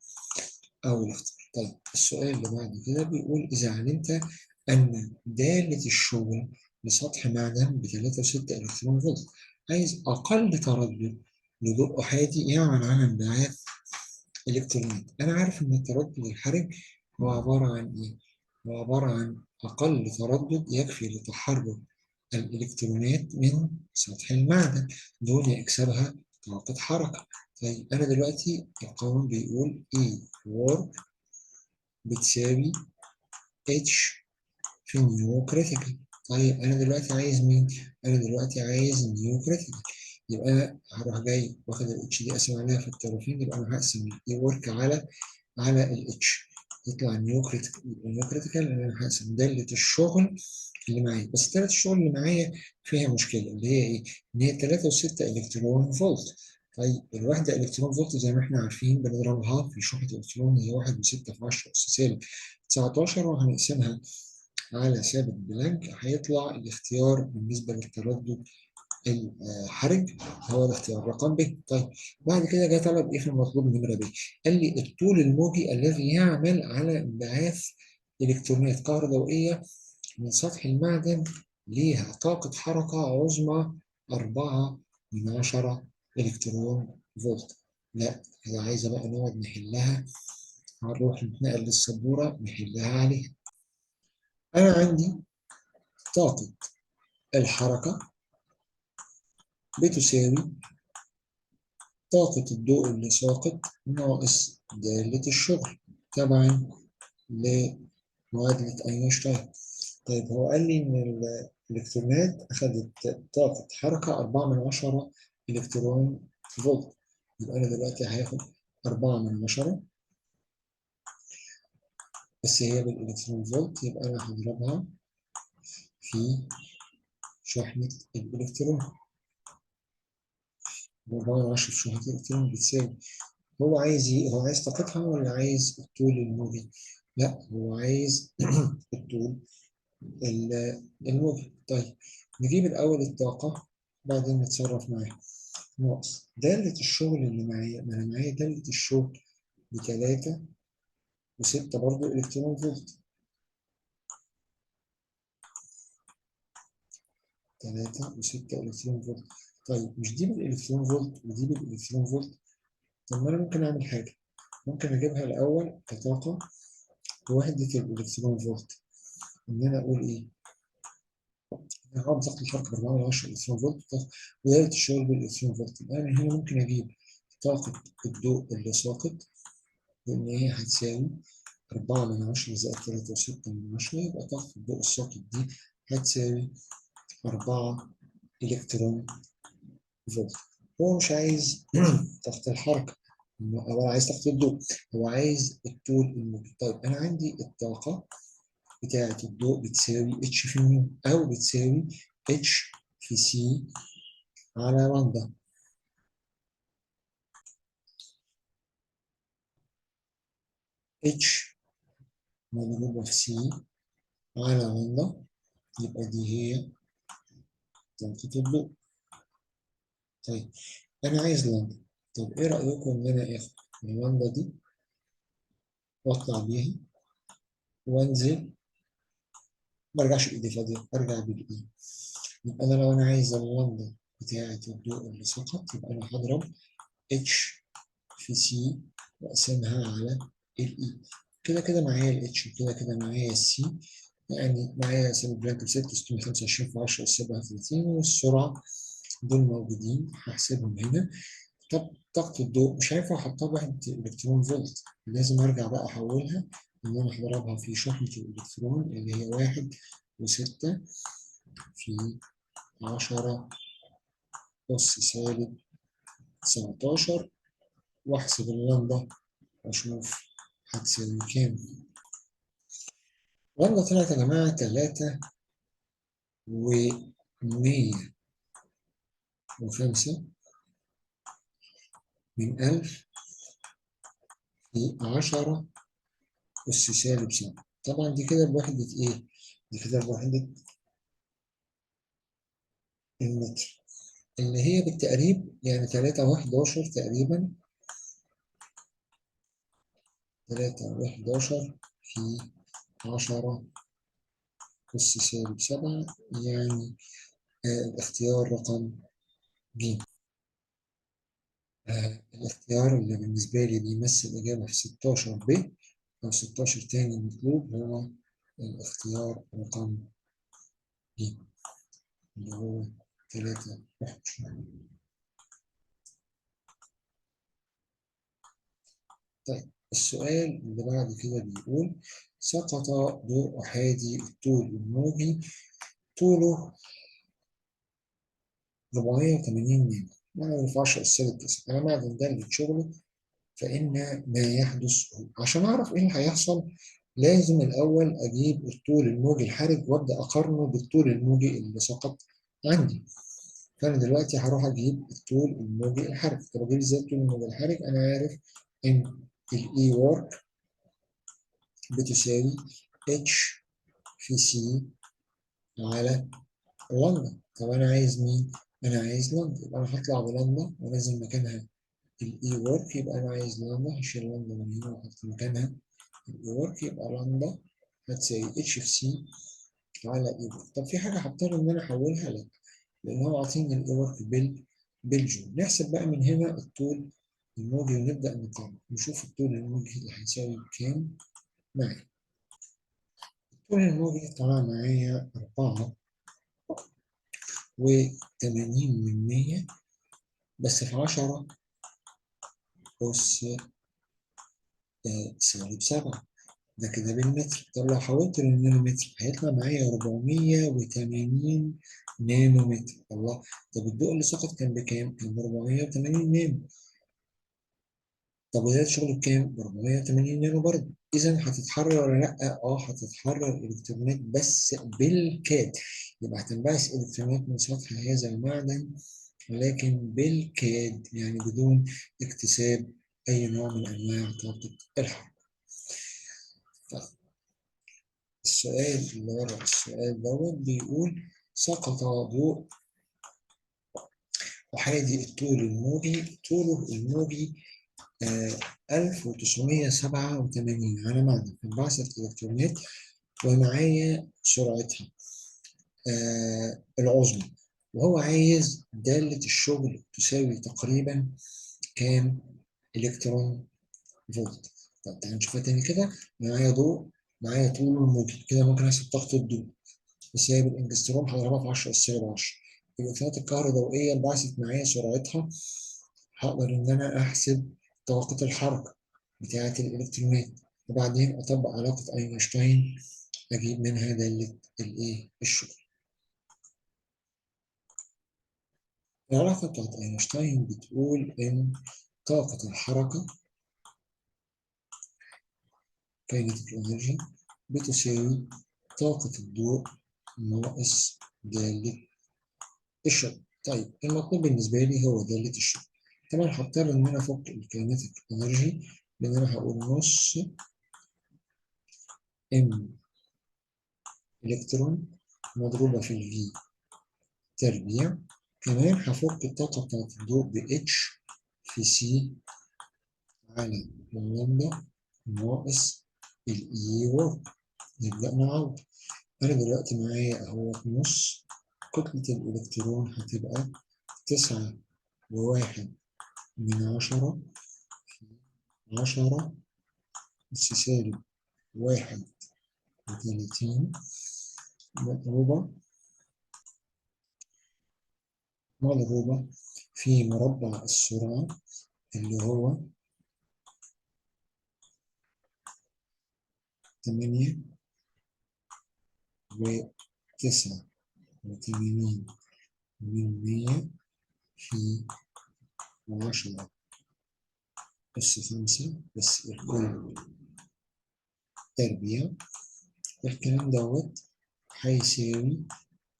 Speaker 1: أو الاختيار. طيب السؤال اللي بعد كده بيقول إذا علمت أن دالة الشغل لسطح معدن ب 3.6 إلكترون فولت، عايز أقل تردد لضوء أحادي يعمل على انبعاث إلكترونات. أنا عارف إن التردد الحرج هو عبارة عن إيه؟ هو عبارة عن أقل تردد يكفي لتحرك الإلكترونات من سطح المعدن دون يكسبها طاقة حركة. طيب أنا دلوقتي القانون بيقول E work بتساوي H في نيو كريتيكال. طيب أنا دلوقتي عايز مين؟ أنا دلوقتي عايز نيو كريتيكال. يبقى أنا هروح جاي واخد ال H دي أقسم عليها في الطرفين، يبقى أنا هقسم ال E work على ال H، يطلع نيو كريتيكال. يبقى نيو كريتيكال إن أنا هقسم دالة الشغل اللي معايا، بس دالة الشغل اللي معايا فيها مشكلة اللي هي إيه؟ إن هي 3.6 إلكترون فولت. طيب الوحدة إلكترون فولت زي ما إحنا عارفين بنضربها في شحنة الإلكترون هي 1.6 في 10 أس سالب 19، وهنقسمها على ثابت بلانك، هيطلع الاختيار بالنسبة للتردد الحرج هو الاختيار رقم ب. طيب بعد كده جه طلب ايه في المطلوب نمرة ب؟ قال لي الطول الموجي الذي يعمل على انبعاث الكترونات كهربائية من سطح المعدن ليها طاقة حركة عظمى 4 من 10 إلكترون فولت. لا هي عايزة بقى نقعد نحلها، هنروح نتنقل للسبورة نحلها عليها. أنا عندي طاقة الحركة بتساوي طاقة الضوء اللي ساقط ناقص دالة الشغل تبعا لمعادلة أينشتاين. طيب هو قال لي إن الإلكترونات أخذت طاقة حركة 4 من 10 إلكترون فولت، يبقى أنا دلوقتي هاخد 4 من 10 بس هي بالإلكترون فولت، يبقى أنا هضربها في شحنة الإلكترون. 4 من 10 في شحنة الإلكترون بتساوي، هو عايز ايه؟ هو عايز طاقتها ولا عايز الطول الموجي؟ لا هو عايز الطول الموجي. طيب نجيب الأول الطاقة بعدين نتصرف معاها. ناقص دالة الشغل اللي معايا، ما أنا معايا دالة الشغل ب3.6 برضه إلكترون فولت. 3.6 إلكترون فولت. طيب مش دي بالإلكترون فولت ودي بالإلكترون فولت؟ طب ما أنا ممكن أعمل حاجة، ممكن أجيبها الأول كطاقة بوحدة الإلكترون فولت. إن أنا أقول إيه؟ هقعد ضغط الحركة ب 4 من 10 إلكترون فولت ودايرة الشغل بالإلكترون فولت. يبقى أنا هنا ممكن أجيب طاقة الضوء اللي ساقط بإن هي هتساوي 4 من 10 زائد 3.6 يبقى طاقة الضوء الساقط دي هتساوي 4 إلكترون فولت. هو مش عايز طاقة الحركة هو عايز طاقة الضوء، هو عايز الطول الموجي. طيب أنا عندي الطاقة بتاعة الضوء بتساوي اتش في نيو أو بتساوي اتش في سي على لندا. اتش مضروبة في سي على لندا، يبقى دي هي طاقة الضوء. طيب أنا عايز لندا. طب إيه رأيكم إن أنا آخد اللندا دي وأطلع بيها وأنزل، ما أرجعش بإيدي فاضية، أرجع بالإيد. يبقى أنا لو أنا عايز اللندا بتاعة الضوء اللي سقط، يبقى أنا هضرب اتش في سي وأقسمها على الإي. كده كده معايا الاتش وكده كده معايا السي، يعني معايا سالب بلانك بستة 625 في 10 أس 37، والسرعة دول موجودين هحسبهم هنا. طب طاقة الضوء مش هينفع أحطها بوحدة إلكترون فولت، لازم أرجع بقى أحولها إن أنا هضربها في شحنة الإلكترون اللي هي 1.6 في 10 أس سالب 19، وأحسب اللمبة وأشوف هتساوي كام. اللمبة طلعت يا جماعة 3.105 من 1000 في 10 أس سالب 7. طبعا دي كده بوحدة إيه؟ دي كده بوحدة المتر، اللي هي بالتقريب يعني 3.11 تقريبا، 3.11 في 10 أس سالب 7، يعني الاختيار رقم ج. الاختيار اللي بالنسبة لي بيمثل إجابة في 16 ب أو 16 تاني مطلوب هو الاختيار رقم ج، اللي هو 3.11. طيب السؤال اللي بعد كده بيقول سقط ضوء أحادي الطول الموجي طوله 480 متر، ما ينفعش أسئلة التسعة. أنا معدن ده اللي شغله، فإن ما يحدث هو. عشان أعرف إيه اللي هيحصل لازم الأول أجيب الطول الموجي الحرج وأبدأ أقارنه بالطول الموجي اللي سقط عندي. فأنا دلوقتي هروح أجيب الطول الموجي الحرج. طب أجيب إزاي الطول الموجي الحرج؟ أنا عارف إن الإي وورك بتساوي اتش في سي على لندا. طب أنا عايز مين؟ أنا عايز لندا، يبقى أنا هطلع بلندا وأنزل مكانها الإي وورك، يبقى أنا عايز لندا هشيل لندا من هنا وأحط مكانها الإي وورك، يبقى لندا هتساوي اتش في سي على إي وورك. طب في حاجة هضطر إن أنا أحولها؟ لأ، لأن هو عاطيني الإي وورك بالجول. نحسب بقى من هنا الطول الموجي ونبدأ نقارن نشوف الطول الموجي اللي هيساوي كام معايا. الطول الموجي طلع معايا 84 بس في 10 أس سالب 7، ده كده بالمتر. طب لو حولت للنانومتر هيطلع معايا 480 نانومتر. الله، طب الضوء اللي سقط كان بكام؟ كان ب 480 نانو. طب وده شغله بكام؟ ب 480 نانو برضه. إذا هتتحرر ولا لأ؟ هتتحرر إلكترونات بس بالكاد. يبقى هتنبعث إلكترونات من سطح هذا المعدن لكن بالكاد، يعني بدون اكتساب أي نوع من أنواع طاقة الحركة. السؤال اللي ورا السؤال دوت بيقول سقط ضوء أحادي الطول الموجي طوله الموجي 1987 على معدن في انبعاثة إلكترونات، ومعايا سرعتها العظمى، وهو عايز دالة الشغل تساوي تقريبا كام إلكترون فولت. طب تعالى نشوفها تاني كده. معايا ضوء، معايا طول الموجي، كده ممكن أحسب طاقة الضوء بسبب الانجستروم هضربها في 10 أس سالب 10. الإلكترونات الكهروضوئية انبعثت معايا سرعتها، هقدر إن أنا أحسب طاقة الحركة بتاعة الإلكترونات، وبعدين أطبق علاقة أينشتاين أجيب منها دالة الإيه؟ الشغل. العلاقة بتاعت أينشتاين بتقول إن طاقة الحركة كاينتيك إنرجي بتساوي طاقة الضوء ناقص دالة الشغل. طيب المطلوب بالنسبة لي هو دالة الشغل. طبعا هضطر إن أنا أفك الكاينتيك إنرجي، لأن أنا هقول نص ام إلكترون مضروبة في الفي تربيع. كمان هفك الطاقة بتاعت الضوء ب H في C على اللمبة ناقص الإي وورك. نبدأ نعوض. أنا دلوقتي معايا أهو نص كتلة الإلكترون هتبقى 9.1 في 10 أس سالب 31 مضروبة في مربع السرعة اللي هو 8.89 من 100 في 10 أس 5 بس الكل تربيع. الكلام دوت هيساوي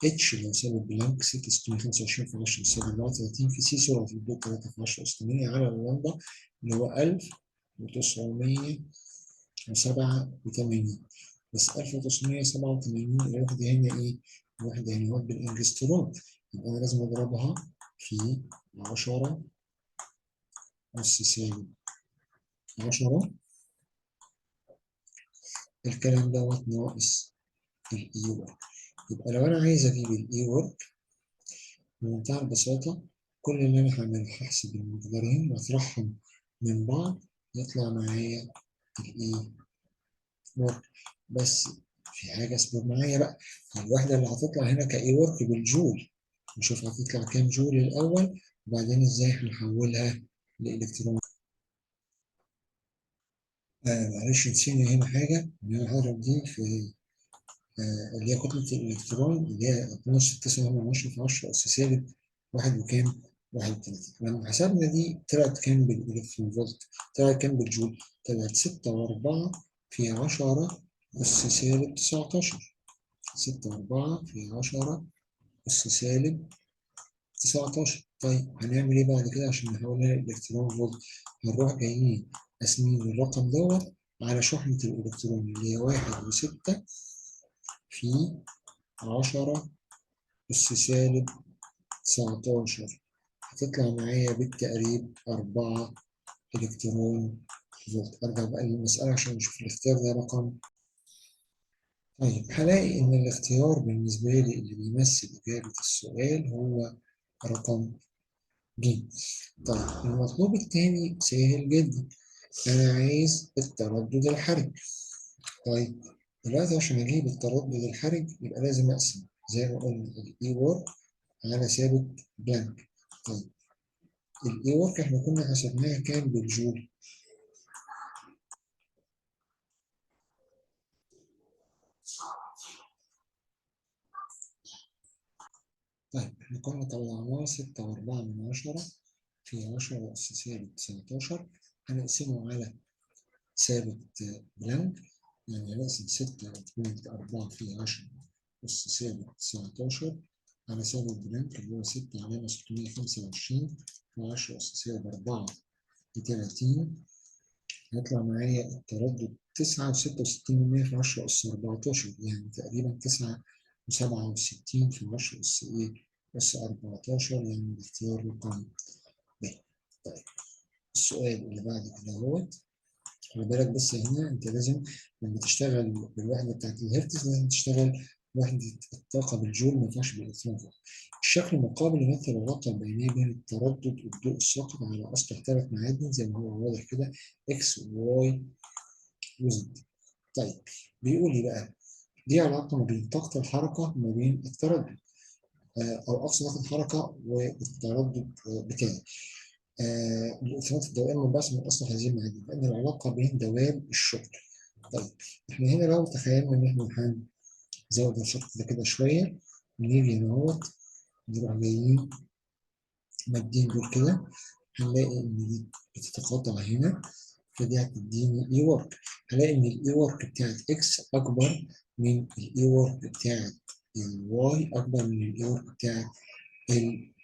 Speaker 1: اتش اللي هو سالب بلانك 625 في 10 أس 34 في سي سرعة الضوء 3 في 10 أس 8 على اللمبة اللي هو 1987. بس 1987 الوحدة هنا إيه؟ الوحدة هنا هو بالإنجسترون، يبقى أنا لازم أضربها في 10 أس سالب 10. الكلام دوت ناقص الإي ورك. يبقى لو أنا عايز أجيب الإي ورك بمنتهى البساطة، كل اللي أنا هعمله هحسب المقدارين وأطرحهم من بعض يطلع معايا الإي ورك. بس في حاجة اصبر معايا بقى، الوحدة اللي هتطلع هنا كإي ورك بالجول، نشوف هتطلع كام جول الأول وبعدين إزاي هنحولها لإلكترون. معلش نسينا هنا حاجة، إن أنا هضرب دي في اللي هي كتلة الإلكترون اللي هي 12.9 في 10 أس سالب واحد وكام؟ 31. لما حسبنا دي طلعت كام بالإلكترون فولت؟ طلعت كام بالجول؟ طلعت 6.4 في 10 أس سالب 19. 6.4 في 10 أس سالب 19. طيب هنعمل إيه بعد كده عشان نحولها لإلكترون فولت؟ هنروح جايين قاسمين الرقم دوت على شحنة الإلكترون اللي هي 1.6 في 10 أس سالب 19. هتطلع معايا بالتقريب 4 إلكترون فولت. أرجع بقى للمسألة عشان نشوف الاختيار ده رقم. طيب هلاقي إن الاختيار بالنسبة لي اللي بيمثل إجابة السؤال هو رقم ب. طيب المطلوب التاني سهل جدا، أنا عايز التردد الحرج. طيب دلوقتي عشان أجيب التردد الحرج يبقى لازم أقسم زي ما قلنا الإي وورك على ثابت بلانك. طيب الإي وورك إحنا كنا حسبناها كام بالجول؟ طيب إحنا كنا طلعناه 6.4 في 10 أس سالب 19. هنقسمه على ثابت بلانك، يعني هنقسم 6.4 في 10 أس سالب 19 على ثابت بلانك اللي هو 6 علامة 625 في 10 أس سالب 4 في 30. هيطلع معايا التردد 9.66 في 10 أس 14، يعني تقريبا 9.67 في 10 أس إيه؟ أس 14، يعني الاختيار رقم ب. طيب السؤال اللي بعد كده هو، خلي بالك بس هنا أنت لازم لما تشتغل بالوحدة بتاعت الهرتز لازم تشتغل وحدة الطاقة بالجول، ما ينفعش بالإلكترون فولت. الشكل المقابل يمثل العلاقة البينية بين التردد والضوء الساقط على أسطح 3 معادن زي ما هو واضح كده إكس وواي وزد. طيب بيقول لي بقى دي علاقة ما بين طاقة الحركة وما بين التردد، أو أقصى طاقة الحركة والتردد بتاعي. الإلكترونات الضوئية المنبعثة من أسطح هذه المعادن، لأن العلاقة بين دوام الشغل. طيب إحنا هنا لو تخيلنا إن إحنا هنزود الشغل ده كده شوية، نيجي هنا اهوت نروح جايين مادين دول كده، هنلاقي إن دي بتتقاطع هنا، فدي هتديني اي ورك. هلاقي ان الاي ورك بتاعت اكس اكبر من الاي ورك بتاعت الواي اكبر من الاي ورك بتاعت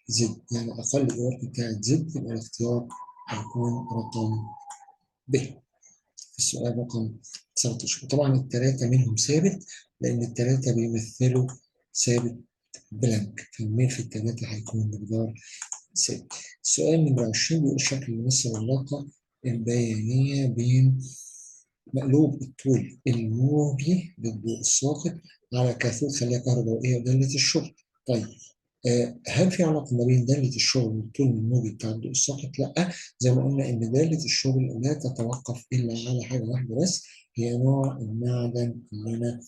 Speaker 1: الزد، يعني اقل الاي ورك بتاعت زد، يبقى الاختيار هيكون رقم ب. السؤال رقم 19. وطبعا الثلاثة منهم ثابت لأن الثلاثة بيمثلوا ثابت بلانك، فالميل في الثلاثة هيكون مقدار ثابت. السؤال نمرة 20 بيقول شكل يمثل العلاقة البيانية بين مقلوب الطول الموجي للضوء الساقط على كاثود خلية كهربائية ودالة الشغل. طيب هل في علاقة ما بين دالة الشغل والطول الموجي بتاع الضوء الساقط؟ لا، زي ما قلنا إن دالة الشغل لا تتوقف إلا على حاجة واحدة بس، هي نوع المعدن اللي أنا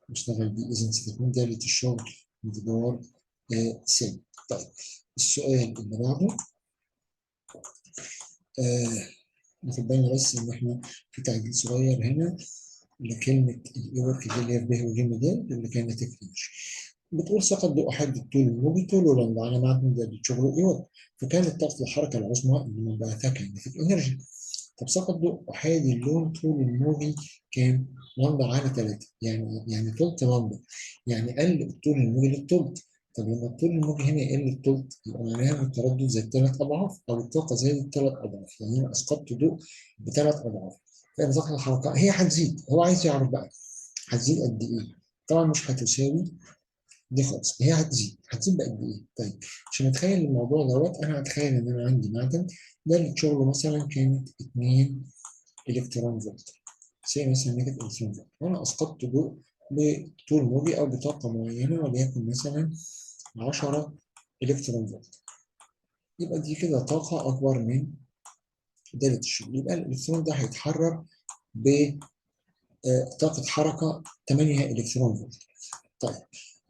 Speaker 1: بشتغل بيه، إذا ستكون دالة الشغل مقدار ثابت. طيب السؤال اللي بعده ناخد بالنا بس إن إحنا في تعديل صغير هنا لكلمة الإيورك دي اللي هي ب وج د اللي كانت تكتير. بتقول سقط ضوء حد الطول الموجي طوله لمبة على معدن ده شغله إيورك، فكانت طاقة الحركة العظمى اللي منبعثها كاينتيك إنرجي. طب سقط ضوء أحادي اللون طول الموجي كام؟ لمبة على 3، يعني تلت لمبة، يعني قل الطول الموجي للتلت. طب لما الطول الموجي هنا يقل التلت يبقى معناها ان التردد زاد 3 أضعاف أو الطاقة زادت 3 أضعاف، يعني أنا أسقطت ضوء ب3 أضعاف. فإذا طاقة الحركة هي هتزيد، هو عايز يعرف بقى هتزيد قد إيه؟ طبعا مش هتساوي دي خالص، هي هتزيد بقد إيه؟ طيب عشان أتخيل الموضوع دوت أنا هتخيل إن أنا عندي معدن ده اللي شغله مثلا كانت 2 إلكترون فولت، زي مثلا نيجاتيف إلكترون فولت، وأنا أسقطت ضوء بطول موجي أو بطاقة معينة وليكن مثلا 10 إلكترون فولت، يبقى دي كده طاقة أكبر من دالة الشغل، يبقى الإلكترون ده هيتحرر بطاقة حركة 8 إلكترون فولت. طيب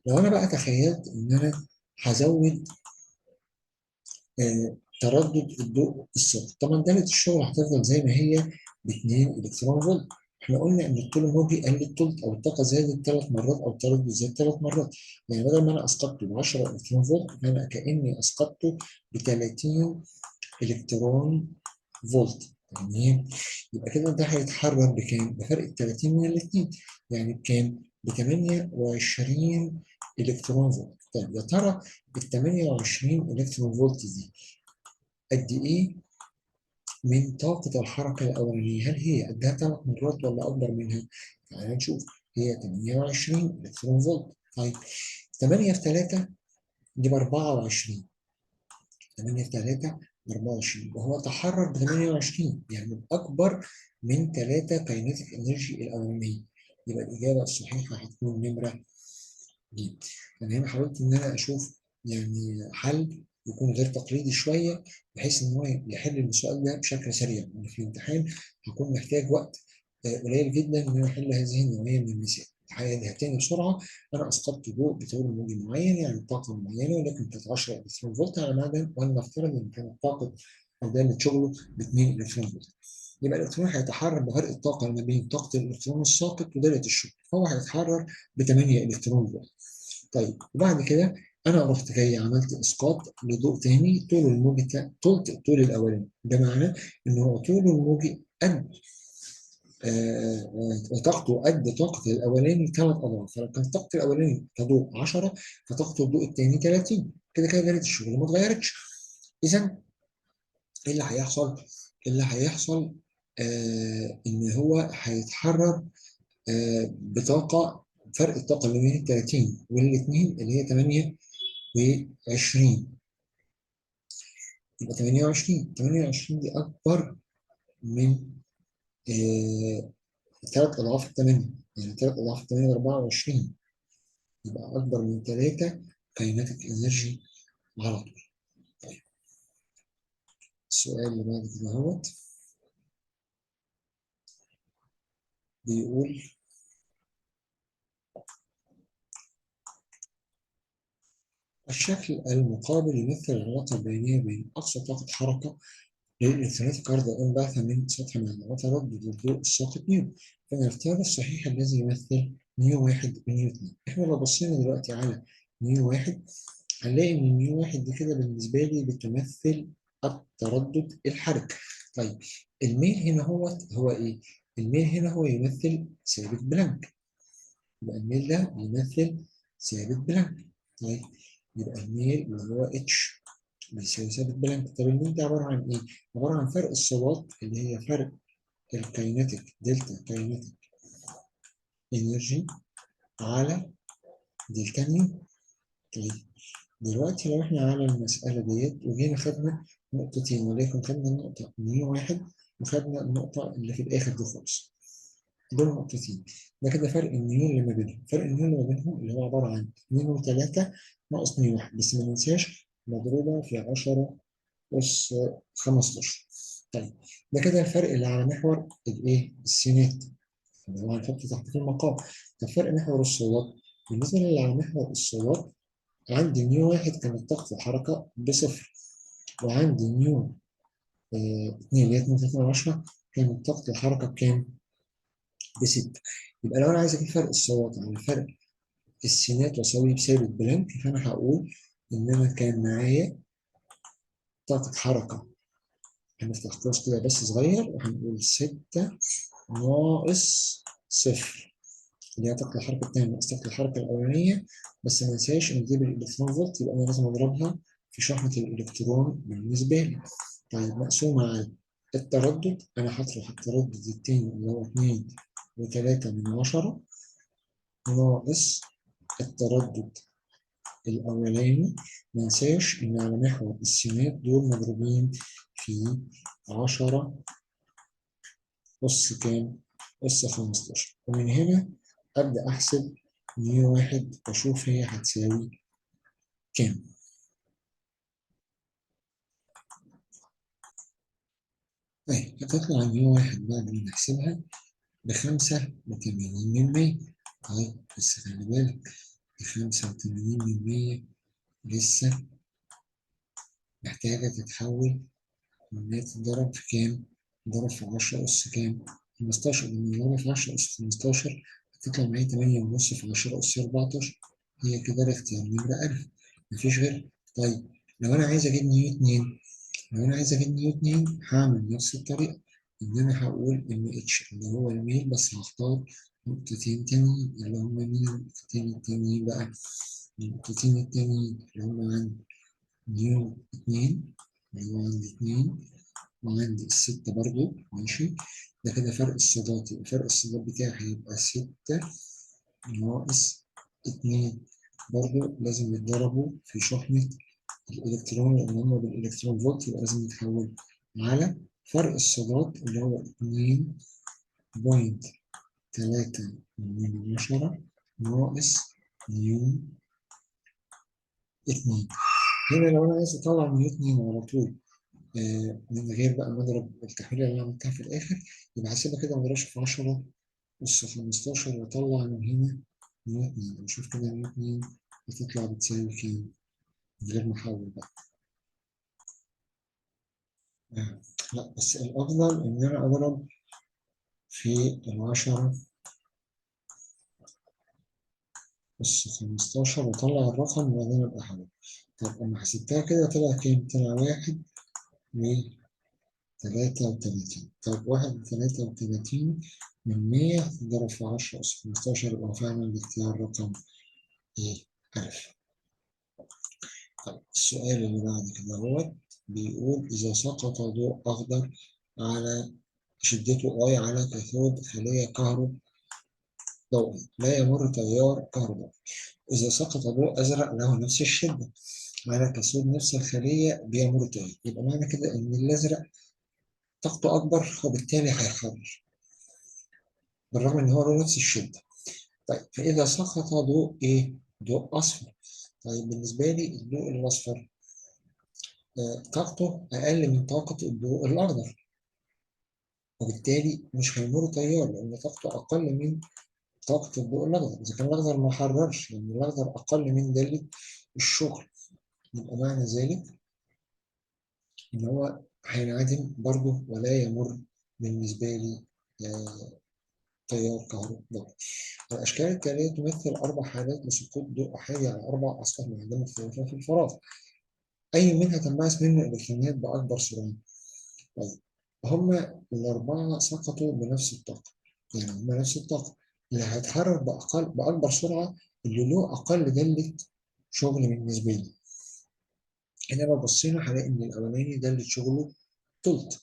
Speaker 1: لو أنا بقى تخيلت إن أنا هزود تردد الضوء الصوتي، طبعا دالة الشغل هتفضل زي ما هي ب 2 إلكترون فولت. احنا قلنا ان الطول الموجي قل التلت او الطاقه زادت 3 مرات او التردد زاد 3 مرات، يعني بدل ما انا اسقطته ب 10 الكترون فولت فانا كاني اسقطته ب 30 الكترون فولت. تمام، يبقى كده ده هيتحرر بكام؟ بفرق ال 30 من الاثنين، يعني بكام؟ ب 28 الكترون فولت. طيب يا ترى ال 28 الكترون فولت دي قد ايه من طاقة الحركة الأولانية؟ هل هي قدها 3 مرات ولا أكبر منها؟ تعالى نشوف. هي 28 إلكترون فولت. طيب 8 في 3 دي ب 24، 8 في 3 ب 24، وهو تحرر ب 28 يعني أكبر من 3 كاينيتيك إنرجي الأولانية، يبقى الإجابة الصحيحة هتكون نمرة دي. أنا هنا حاولت إن أنا أشوف يعني حل يكون غير تقليدي شوية بحيث إن هو يحل السؤال ده بشكل سريع، يعني في الامتحان هكون محتاج وقت قليل جدا إن أنا أحل هذه النوعية من المسائل. هتاني بسرعة، أنا أسقطت ضوء بطول موجي معين يعني طاقة معينة ولكن كانت 10 إلكترون فولت على معدن، وأنا نفترض إن كانت طاقة أو دالة شغله ب 2 إلكترون فولت. يبقى الإلكترون هيتحرر بفرق الطاقة ما بين طاقة الإلكترون الساقط ودالة الشغل، فهو هيتحرر ب 8 إلكترون فولت. طيب وبعد كده انا رحت جاي عملت اسقاط لضوء تاني طول الموجي طول الاولاني، بمعنى ان هو طول الموجي قد طاقته قد طاقه الاولاني 3 اضعاف، فلو كان طاقه الاولاني كضوء 10 فطاقه الضوء الثاني 30، كده كده دايره الشغل ما اتغيرتش. اذا ايه اللي هيحصل؟ اللي هيحصل ان هو هيتحرر بطاقه، فرق الطاقه اللي بين ال 30 والاثنين اللي هي 28، يبقى 28 دي أكبر من 3 أضعاف الثمانية، يعني 3 أضعاف الثمانية ب 24، يبقى أكبر من 3 كايناتيك إنرجي على طول. طيب السؤال اللي بعد كده اهوت بيقول الشكل المقابل يمثل العلاقة البينية بين أقصى طاقة حركة للإلكترونات الكهربائية انبعاثة من سطح المعدن وتردد الضوء الساقط نيو، فالاختيار الصحيح الذي يمثل نيو واحد ونيو اتنين. احنا لو بصينا دلوقتي على نيو واحد هنلاقي إن نيو واحد دي كده بالنسبة لي بتمثل التردد الحركي. طيب الميل هنا هو إيه؟ الميل هنا هو يمثل ثابت بلانك، يبقى الميل ده بيمثل ثابت بلانك. طيب يبقى الميل اللي هو اتش بيساوي ثابت بلانك. طب الميل ده عبارة عن إيه؟ عبارة عن فرق الصادات اللي هي فرق الكاينتيك دلتا كاينتيك انرجي على دلتا نيو. طيب دلوقتي لو احنا على المسألة ديت وجينا خدنا نقطتين، ولكن خدنا النقطة نيو واحد وخدنا النقطة اللي في الآخر دي خالص، دول نقطتين. ده كده فرق النيو اللي ما بينهم، فرق النيو اللي ما بينهم اللي هو عبارة عن 2 و3 ناقص نيو واحد، بس ما ننساش مضروبة في 10 أس 15. طيب ده كده الفرق اللي على محور الإيه؟ السينات اللي هو هنحطه تحت في المقام. طب فرق محور الصادات، بالنسبة للي على محور الصادات عندي نيو واحد كانت طاقة الحركة بصفر، وعندي نيو 2 اللي هي 2 كانت طاقة الحركة بكام؟ بستة. يبقى لو أنا عايز أجيب فرق الصوت عن فرق السينات وأساويه بثابت بلانك، فأنا هقول إن أنا كان معايا طاقة حركة، هنفتح قوس كده بس صغير وهنقول 6 ناقص صفر، اللي هي طاقة الحركة التانية ناقص طاقة الحركة الأولانية. بس ما ننساش إن دي بالإلكترون فولت، يبقى أنا لازم أضربها في شحنة الإلكترون بالنسبة لي. طيب مقسومة على التردد، أنا هطرح التردد التاني اللي هو 2.3 ناقص التردد الأولاني. منساش إن على محور السينات دول مضروبين في 10 أس كام؟ أس 15. ومن هنا أبدأ أحسب نيو واحد وأشوف هي هتساوي كام. طيب هتطلع نيو واحد بعد ما نحسبها ب85%. طيب بس خلي بالك 85% لسه محتاجة تتحول إن هي تتضرب في كام؟ تتضرب في 10 أس كام؟ 15. لما نضربها في 10 أس 15 هتطلع معايا 8.5 في 10 أس 14. هي كده الاختيار نمرة ألف، مفيش غير. طيب لو أنا عايز أجيب نيو 2، لو أنا عايز أجيب نيو 2 هعمل نفس الطريقة، إن أنا هقول إن اتش اللي هو الميل، بس هختار نقطتين تانيين اللي هما مين النقطتين التانيين بقى؟ النقطتين التانيين اللي هما عند نيو 2، اللي هو عند 2 وعندي الستة برضو ماشي. ده كده فرق الصادات، يبقى فرق الصادات بتاعي هيبقى 6 ناقص 2، برضو لازم يتضربوا في شحنة الإلكترون لأن هما بالإلكترون فولت، يبقى لازم يتحول على فرق الصادات اللي هو 2.3 ناقص نيو 2. هنا لو أنا عايز أطلع نيو 2 على طول من غير بقى ما اضرب التحويله اللي انا عملتها في الاخر، يبقى هسيبها كده ما اضربش في 10 أس 15 واطلع من هنا نيو 2. نشوف كده نيو 2 هتطلع بتساوي كام من غير ما احول بقى. لا بس الافضل ان انا اضرب في 10 أس 15 واطلع الرقم وبعدين ابقى احول. طب انا حسبتها كده طلع كام؟ طلع 1.33. طب 1.33 من 100 تضرب في 10 أس 15 يبقى فعلا الاختيار رقم إيه؟ ألف. طيب السؤال اللي بعد كده هو بيقول إذا سقط ضوء أخضر على شدته أي على كاثود خلية كهروضوئي لا يمر تيار كهربائي، إذا سقط ضوء أزرق له نفس الشدة على كاثود نفس الخلية بيمر تيار، يبقى معنى كده إن الأزرق طاقته أكبر وبالتالي هيخرج بالرغم إن هو له نفس الشدة. طيب فإذا سقط ضوء إيه؟ ضوء أصفر. طيب بالنسبة لي الضوء الأصفر طاقته أقل من طاقة الضوء الأخضر، وبالتالي مش هيمر تيار لأن طاقته أقل من طاقة الضوء الأخضر. إذا كان الأخضر ما حررش لأن الأخضر أقل من دالة الشغل، يبقى معنى ذلك إن هو هينعدم برضه ولا يمر بالنسبة لي تيار كهربائي. الأشكال التالية تمثل 4 حالات لسقوط ضوء أحادي على 4 أسطح معدنية مختلفة في الفراغ، أي منها تنبعث منه إلكترونات بأكبر سرعة. طيب هما الأربعة سقطوا بنفس الطاقة، يعني هما نفس الطاقة، اللي هيتحرك بأكبر سرعة اللي له أقل دالة شغل بالنسبة لي. هنا لو بصينا هنلاقي إن الأولاني دالة شغله تلت،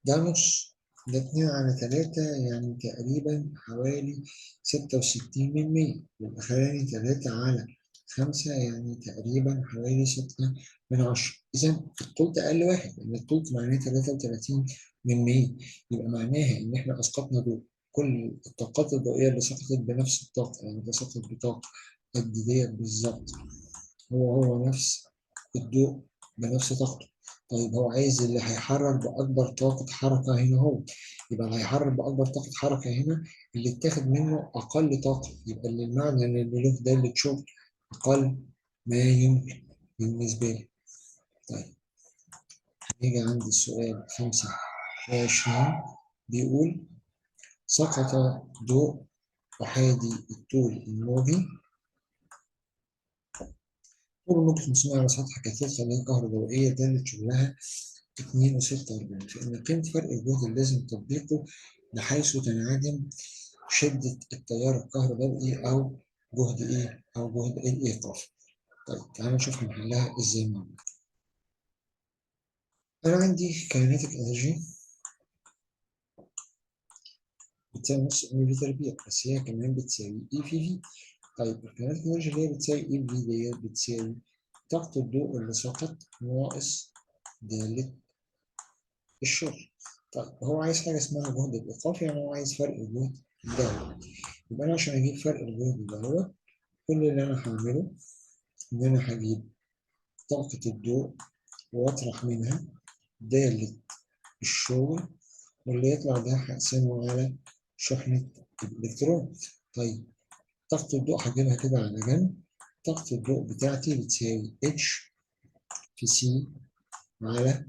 Speaker 1: ده نص، ده 2/3 يعني تقريبا حوالي 66%. والأخراني 3/5 يعني تقريبا حوالي 6/10. إذا التلت أقل واحد، لأن التلت معناه 33%. يبقى معناها إن إحنا أسقطنا ضوء. كل الطاقات الضوئية اللي سقطت بنفس الطاقة، يعني ده سقط بطاقة قد ديت بالظبط، هو نفس الضوء بنفس طاقته. طيب هو عايز اللي هيحرك بأكبر طاقة حركة هنا هو، يبقى اللي هيحرك بأكبر طاقة حركة هنا اللي اتاخد منه أقل طاقة، يبقى اللي المعنى إن له ده اللي تشوف أقل ما يمكن بالنسبة لي. طيب نيجي عند السؤال 25، بيقول سقط ضوء أحادي الطول الموجي طول مدة 500 على سطح كثيف خلايا كهربائية دالة شغلها 2.46، فإن قيمة فرق الجهد اللازم تطبيقه بحيث تنعدم شدة التيار الكهربائي أو جهد إيه؟ أو جهد الإيقاف. طيب تعالوا نشوف هنحلها إزاي مع بعض. أنا عندي كاينيتيك إنرجي بتساوي نص ام في تربيع، بس هي كمان بتساوي اي في في. طيب الكاينيتيك إنرجي اللي هي بتساوي اي في ديت بتساوي طاقة الضوء اللي سقط ناقص دالة الشغل. طيب هو عايز حاجة اسمها جهد الإيقاف، يعني هو عايز فرق الجهد ده. يبقى أنا عشان أجيب فرق الجهد ده كل اللي أنا هعمله إن أنا هجيب طاقة الضوء وأطرح منها دالة الشغل، واللي يطلع ده هقسمه على شحنة الإلكترون. طيب طاقة الضوء هجيبها كده على جنب. طاقة الضوء بتاعتي بتساوي اتش في سي على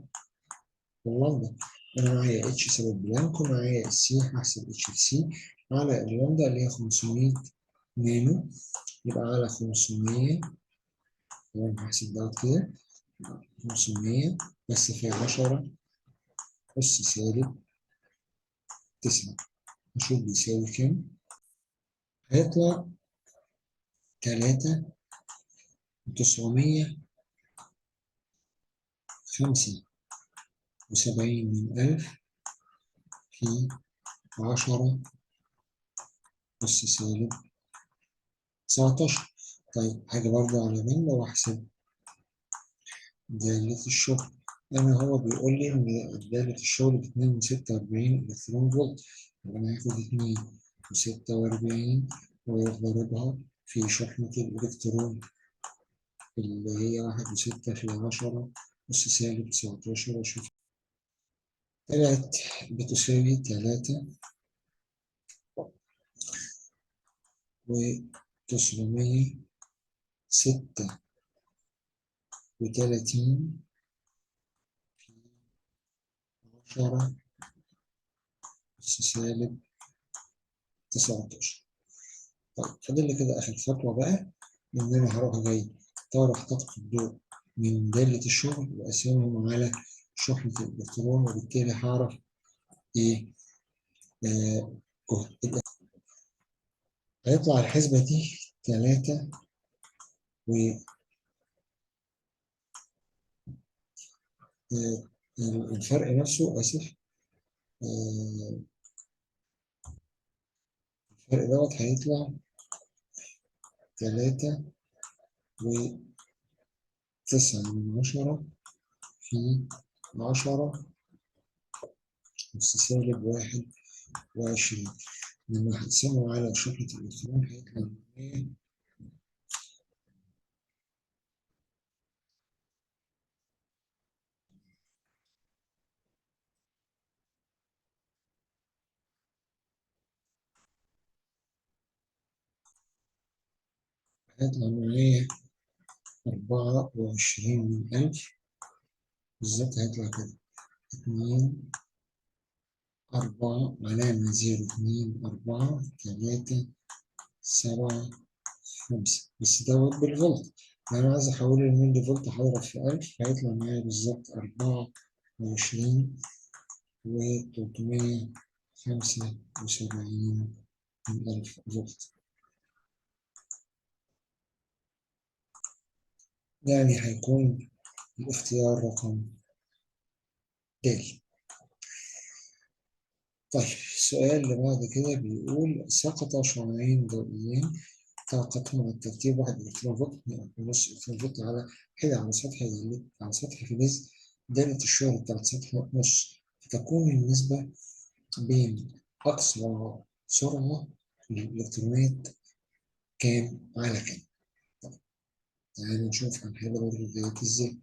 Speaker 1: اللمبة. أنا معايا اتش سبب بلانك ومعايا السي، هحسب اتش في سي على اللمبة اللي هي 500 نانو، يبقى على 500. تمام هحسب ده كده 500 بس في 10 أس سالب 9، نشوف بيساوي كام. هيطلع 3,975 من 1000 في 10 أس سالب 19. طيب حاجة برضه على جنب وأحسب دالة الشغل. أنا هو بيقول لي إن دالة الشغل ب2.46 إلكترون فولت، يبقى أنا هاخد 2.46 وأضربها في شحنة الإلكترون اللي هي 1.6 في 10 أس سالب 19، أشوف طلعت بتساوي 3,936 في 10 أس سالب 19. طيب فاضل لي كده آخر خطوة بقى، إن أنا هروح جاي طارح طاقة الضوء من دالة الشغل وأقسمهم على شحنة الإلكترون، وبالتالي هعرف إيه جهد. هيطلع الحسبة دي 3 والفرق نفسه آسف، آه، الفرق هيطلع 3.9 في 10 أس سالب 21. لما هقسمه على شحنة الإلكترون هيطلع 100. هيطلع معايا 24 من 1000 بالظبط. هيطلع كده 2 4 علامة 0 2 4 3 7 5، بس دوت بالفولت. أنا عايز أحوله لملي فولت، هضرب في 1000 هيطلع معايا بالظبط 24 و375 من 1000 فولت. يعني هيكون الاختيار رقم د. طيب السؤال اللي بعد كده بيقول سقط شعاعين ضوئيين طاقتهم على الترتيب 1 إلكترون فولت ونص إلكترون فولت على حدة على سطح فلز دالة الشغل بتاعت سطح نص، فتكون النسبة بين أقصى سرعة للإلكترونات كام على كام؟ طيب تعالوا نشوف هنحل برضه ديت إزاي.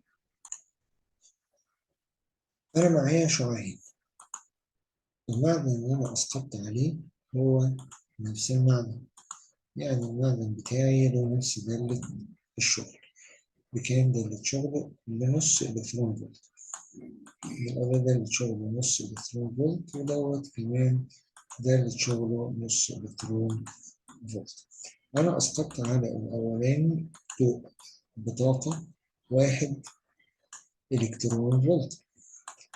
Speaker 1: أنا معايا شعاعين، المعدن اللي أنا أسقطت عليه هو نفس المعدن، يعني المعدن بتاعي له نفس دالة الشغل. بكام دالة شغله؟ بنص إلكترون فولت. يبقى ده دالة شغله نص إلكترون فولت، ودوت كمان دالة شغله نص إلكترون فولت. أنا أسقطت على الأولاني ضوء بطاقة 1 إلكترون فولت،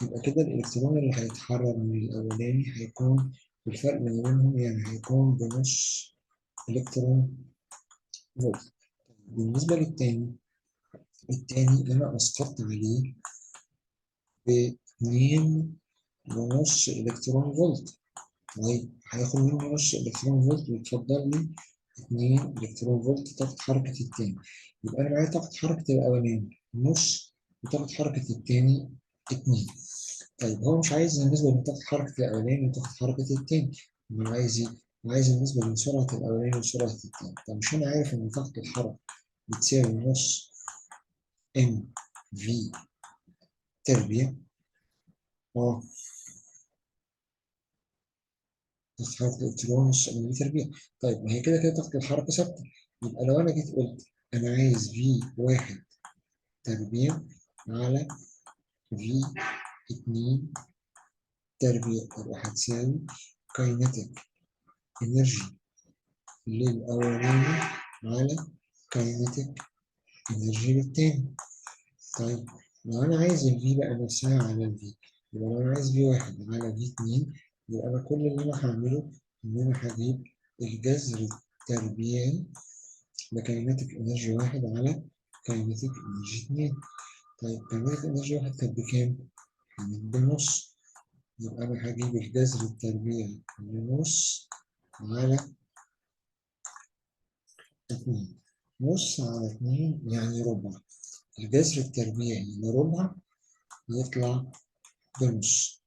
Speaker 1: يبقى كده الإلكترون اللي هيتحرر من الأولاني هيكون الفرق ما بينهم، يعني هيكون بنص إلكترون فولت. بالنسبة للتاني، التاني أنا أسقطت عليه ب2.5 إلكترون فولت. طيب هياخد منه نص إلكترون فولت ويتفضل لي 2 إلكترون فولت طاقة حركة التاني. يبقى أنا معايا طاقة حركة الأولاني نص وطاقة حركة التاني 2. طيب هو مش عايز النسبة بين طاقة حركة الأولاني وطاقة حركة التاني، أمال عايز إيه؟ عايز النسبة بين سرعة الأولاني وسرعة التاني. طب مش أنا عارف إن طاقة الحركة بتساوي نص ام في تربيع؟ اه، طاقة حركة الإلكترون نص ام في تربيع. طيب ما هي كده كده طاقة الحركة ثابتة، يبقى لو أنا جيت قلت أنا عايز في 1 تربيع على في 2 تربيع، يبقى هتساوي كاينتيك انرجي للأولاني على كاينتيك انرجي للتاني. طيب لو أنا عايز الفي بقى نفسها على الفي، يبقى لو أنا عايز في 1 على في 2، يبقى أنا كل اللي أنا هعمله إن أنا هجيب الجذر التربيعي لكاينتيك انرجي 1 على كاينتيك انرجي 2. طيب كاينتيك انرجي 1 كانت بكام؟ كانت بنص، يبقى أنا هجيب الجذر التربيعي لنص على 2. نص على 2 يعني ربع، الجذر التربيعي لربع يطلع بنص،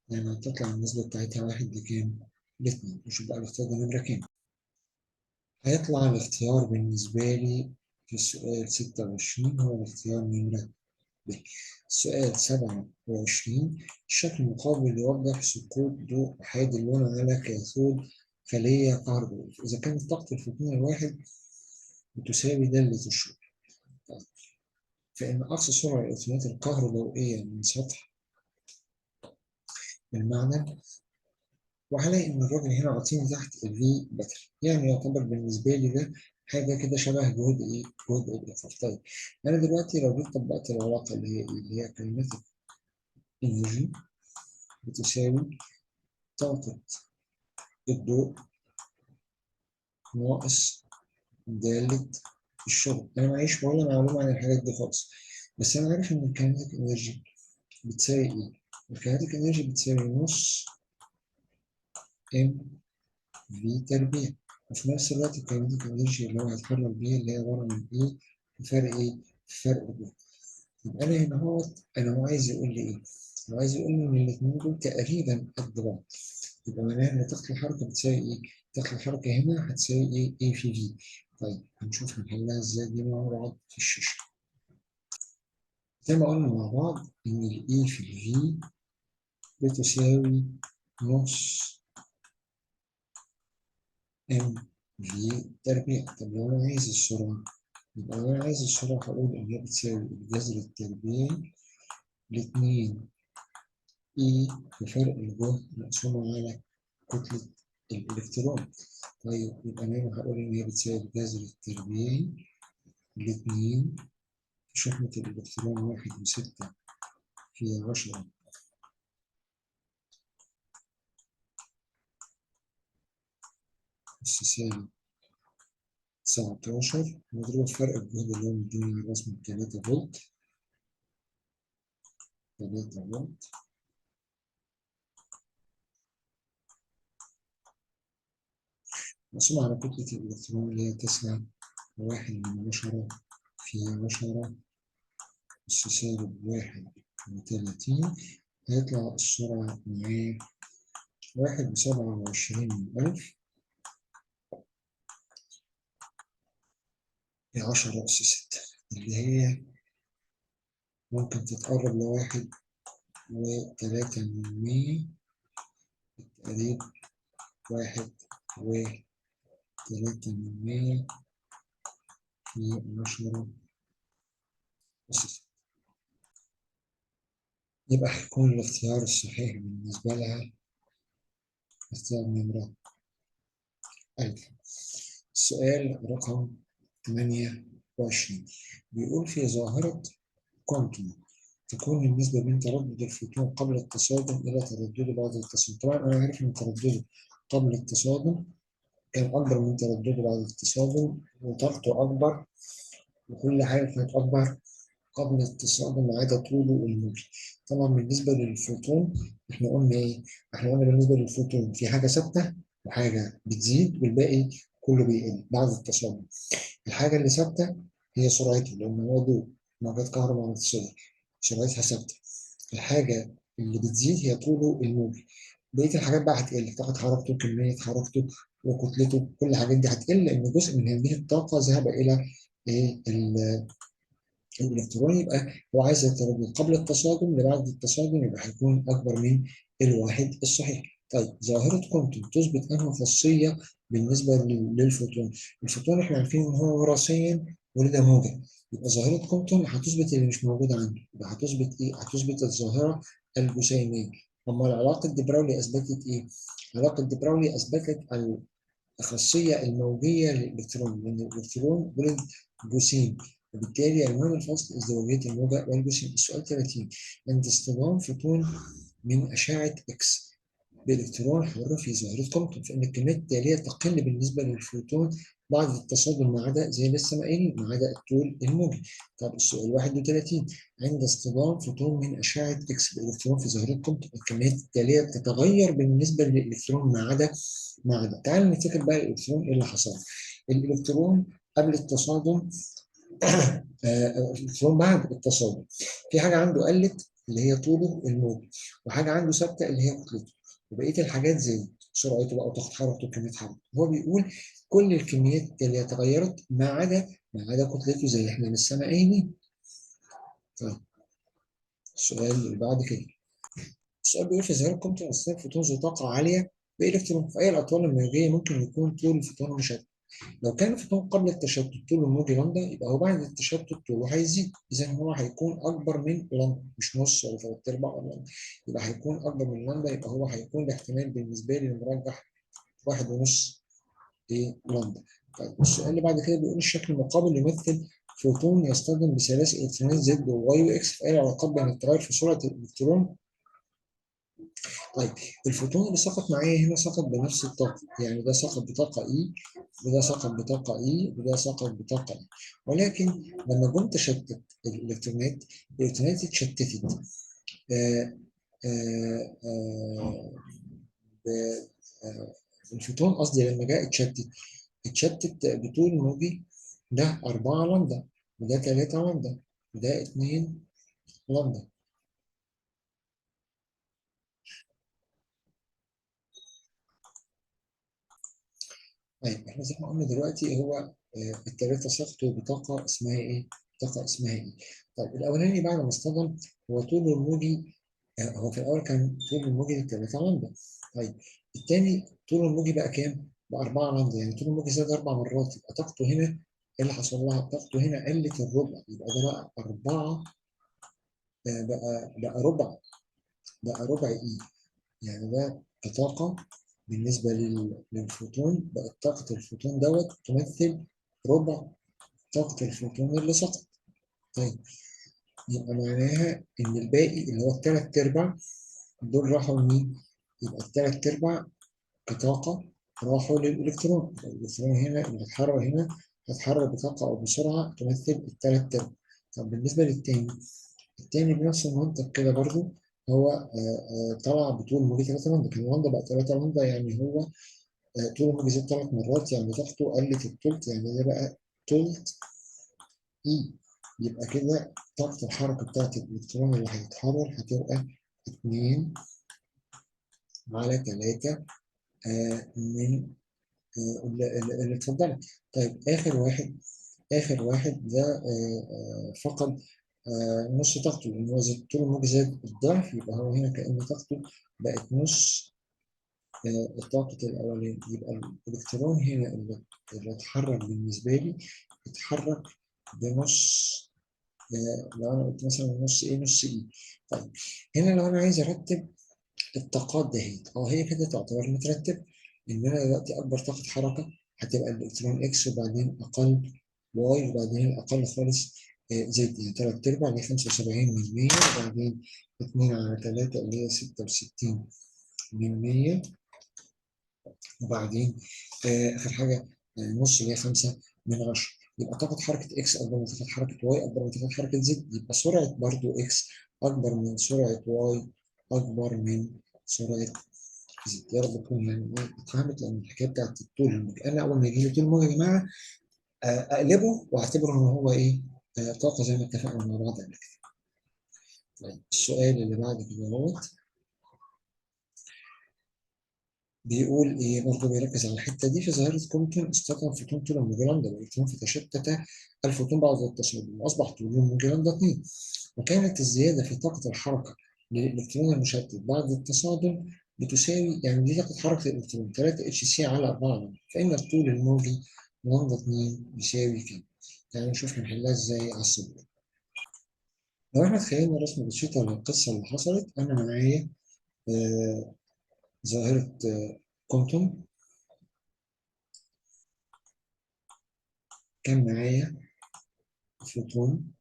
Speaker 1: يعني هتطلع النسبة بتاعتها 1 لكام؟ ل2. نشوف بقى الاختيار ده نمرة كام. هيطلع الاختيار بالنسبة لي في السؤال 26 هو الاختيار نمرة ب. السؤال 27، الشكل المقابل يوضح سقوط ضوء أحاد اللون على كاثود خلية كهربائية إذا كانت طاقة الفوتون الواحد بتساوي دالة الشغل. فإن أقصى سرعة الإلكترونات الكهروضوئية من سطح المعدن، وهلاقي إن الراجل هنا عاطيني تحت الفي باتري، يعني يعتبر بالنسبة لي ده حاجة كده شبه جهد إيه؟ جهد الإيثار. طيب أنا دلوقتي لو جيت طبقت العلاقة اللي هي إيه؟ اللي هي كاينتيك إنرجي بتساوي طاقة الضوء ناقص دالة الشغل. أنا معيش ولا معلومة عن الحاجات دي خالص، بس أنا عارف إن الكاينتيك إنرجي بتساوي إيه؟ الكاينتيك إنرجي بتساوي نص ام في تربيع، وفي نفس الوقت الكاينتيك انرجي اللي هو هيتحرك بيه اللي هي عبارة عن ايه؟ فرق ايه؟ فرق جهد. يبقى انا هنا انا هو عايز يقول لي ايه؟ هو عايز يقول لي ان الاثنين دول تقريبا قد بعض، يبقى معناها ان طاقة الحركة بتساوي ايه؟ طاقة الحركة هنا هتساوي ايه؟ ايه في في. طيب هنشوف هنحلها ازاي دي مع بعض في الشاشة. زي ما قلنا مع بعض ان الاي في الفي بتساوي نص ام في تربيع. طب لو انا عايز السرعة، يبقى لو أنا عايز السرعة هقول إن هي بتساوي الجذر التربيعي لاتنين إي في فرق الجهد مقسومة على كتلة الإلكترون. طيب يبقى أنا هقول إن هي بتساوي الجذر التربيعي لاتنين في شحنة الإلكترون 1.6 أس سالب 19 مضروب في فرق الجهد اللي هو مديني رسم 3 فولت. 3 فولت مقسومة على كتلة الإلكترون اللي هي 9.1 في 10 أس -31، هيطلع السرعة معايا 1.27 في 10 أس 6، اللي هي ممكن تتقرب ل1.3 تقريب 1.3 في 10 أس 6. يبقى هيكون الاختيار الصحيح بالنسبة لها اختيار نمرة ألف. السؤال رقم 28 بيقول في ظاهرة كوانتم تكون النسبة بين تردد الفوتون قبل التصادم إلى تردده بعد التصادم. طبعا أنا عارف إن تردده قبل التصادم كان أكبر من تردده بعد التصادم، وطاقته أكبر، وكل حاجة كانت أكبر قبل التصادم ما عدا طوله الموجي. طبعا بالنسبة للفوتون احنا قلنا ايه؟ احنا قلنا بالنسبة للفوتون في حاجة ثابتة وحاجة بتزيد والباقي كله بيقل بعد التصادم. الحاجة اللي ثابتة هي سرعته، لأن هو ضوء، موجات كهرومغناطيسية، سرعتها ثابتة. الحاجة اللي بتزيد هي طوله الموجي. بقية الحاجات بقى هتقل، طاقة حركته، كمية حركته وكتلته، كل الحاجات دي هتقل لأن جزء من هذه الطاقة ذهب إلى إيه؟ الالكترون. يبقى هو عايز التردد قبل التصادم اللي بعد التصادم يبقى هيكون اكبر من الواحد الصحيح. طيب ظاهرة كوانتم تثبت انها خاصية بالنسبة للفوتون. الفوتون احنا عارفين ان هو وراثيا ولده موجة، يبقى ظاهرة كوانتم هتثبت اللي مش موجود عنده. يبقى هتثبت ايه؟ هتثبت الظاهرة الجسيمية. اما العلاقة دي براولي اثبتت ايه؟ علاقة دي براولي اثبتت الخاصية الموجية للإلكترون، لأن الإلكترون ولد جسيم، وبالتالي عنوان الفصل ازدواجية الموجة والجسيم. السؤال 30 عند اصطدام فوتون من أشعة إكس بإلكترون حر في ظاهرة كوانتم فإن الكميات التالية تقل بالنسبة للفوتون بعد التصادم ما عدا زي لسه ما قايلين ما عدا الطول الموجي. طب السؤال 31 عند اصطدام فوتون من أشعة إكس بإلكترون في ظاهرة كوانتم الكميات التالية تتغير بالنسبة للإلكترون ما عدا. تعال نفتكر بقى الإلكترون إيه اللي حصل. الإلكترون قبل التصادم الإلكترون بعد التصادم في حاجة عنده قلت اللي هي طوله الموجي، وحاجة عنده ثابتة اللي هي كتلته، وبقية الحاجات زادت سرعته بقى وضغط حركته وكمية حركته. هو بيقول كل الكميات اللي اتغيرت ما عدا كتلته زي احنا لسه ما قايلين. طيب السؤال اللي بعد كده، السؤال بيقول في ظاهرة كمبيوتر أثناء فوتون ذو طاقة عالية بإلكترون في أي الأطوال الموجية ممكن يكون طول الفوتون مشتت. لو كان الفوتون قبل التشتت طوله الموجي لامدا يبقى هو بعد التشتت طوله هيزيد، إذا هو هيكون أكبر من لامدا، مش نص ولا ثلاث أرباع ولا لامدا، يبقى هيكون أكبر من لامدا، يبقى هو هيكون الاحتمال بالنسبة لي المرجح 1.5 إيه لامدا. طيب السؤال اللي بعد كده بيقول الشكل المقابل يمثل فوتون يصطدم بثلاث إلكترونات زد وواي وإكس في أي العلاقات بين التغير في سرعة الإلكترون. طيب الفوتون اللي سقط معايا هنا سقط بنفس الطاقة، يعني ده سقط بطاقة E وده سقط بطاقة E وده سقط بطاقة E، ولكن لما جم تشتت الإلكترونات اتشتتت. آه آه آه ب- الفوتون قصدي لما جاء اتشتت بطول موجي، ده 4 لامدا وده 3 لامدا وده 2 لامدا. طيب احنا زي ما قلنا دلوقتي هو التلاتة سقطوا بطاقة اسمها ايه؟ طاقة اسمها ايه؟ طيب الأولاني بعد ما اصطدم هو طوله الموجي هو في الأول كان طول الموجي 3 لامدا. طيب التاني طول الموجي بقى كام؟ بقى 4 لامدا، يعني طول الموجي زاد 4 مرات، يبقى طاقته هنا ايه اللي حصل لها؟ طاقته هنا قلت الربع، يبقى ده بقى 4 بقى ربع اي، يعني ده كطاقة بالنسبة للفوتون بقت طاقة الفوتون دوت تمثل ربع طاقة الفوتون اللي سقط. طيب يبقى معناها إن الباقي اللي هو التلات أرباع دول راحوا لمين؟ يبقى التلات أرباع كطاقة راحوا للإلكترون. الإلكترون هنا اللي اتحرك هنا هيتحرك بطاقة أو بسرعة تمثل التلات أرباع. طب بالنسبة للتاني، التاني بنفس المنطق كده برضو هو طلع بطول موجي 3 لمدا، كان لمدا بقى 3 لمدا، يعني هو طول الموج زاد 3 مرات يعني طاقته قلت التلت، يعني ده بقى تلت اي. يبقى كده طاقة الحركة بتاعت الإلكترون اللي هيتحرر هتبقى 2 على 3 من اللي اتفضلت. طيب آخر واحد ده فقد نص طاقته، لأن هو طول الموج زاد الضعف، يبقى هو هنا كأن طاقته بقت نص طاقة الأولاني. يبقى الإلكترون هنا اللي اتحرك بالنسبة لي اتحرك بنص. لو أنا قلت مثلا نص إيه نص إيه. طيب هنا لو أنا عايز أرتب الطاقات دهيت هي كده تعتبر مترتب. إن أنا دلوقتي أكبر طاقة حركة هتبقى الإلكترون إكس، وبعدين أقل واي، وبعدين الأقل خالص زد، يعني 3/4 اللي هي 75%، وبعدين 2/3 اللي هي 66%، وبعدين آخر حاجة نص اللي هي 5/10. يبقى طاقة حركة إكس أكبر من طاقة حركة واي أكبر من طاقة حركة زد، يبقى سرعة برضو إكس أكبر من سرعة واي أكبر من سرعة زد. يا رب تكون يعني اتفهمت، لأن الحكاية بتاعت الطول الموج أنا أول ما يجي لي طول الموج يا جماعة أقلبه وأعتبره إن هو إيه طاقة زي ما اتفقنا مع بعض قبل كده. طيب السؤال اللي بعد كده بيقول ايه برضه، بيركز على الحته دي. في ظاهره كومبتون استخدم فوتون طول الموجي والالكترون فتشتت الفوتون بعد التصادم واصبح طول الموجي 2، وكانت الزياده في طاقه الحركه للالكترون المشتت بعد التصادم بتساوي، يعني دي طاقه حركه الالكترون 3 اتش سي على 4 فان الطول الموجي لندا 2 بيساوي كام؟ يعني نشوف هنحلها ازاي على السبوره. لو احنا تخيلنا رسمه بسيطه للقصه اللي حصلت، انا معايا آه ظاهره كومبتون. كان معايا فوتون،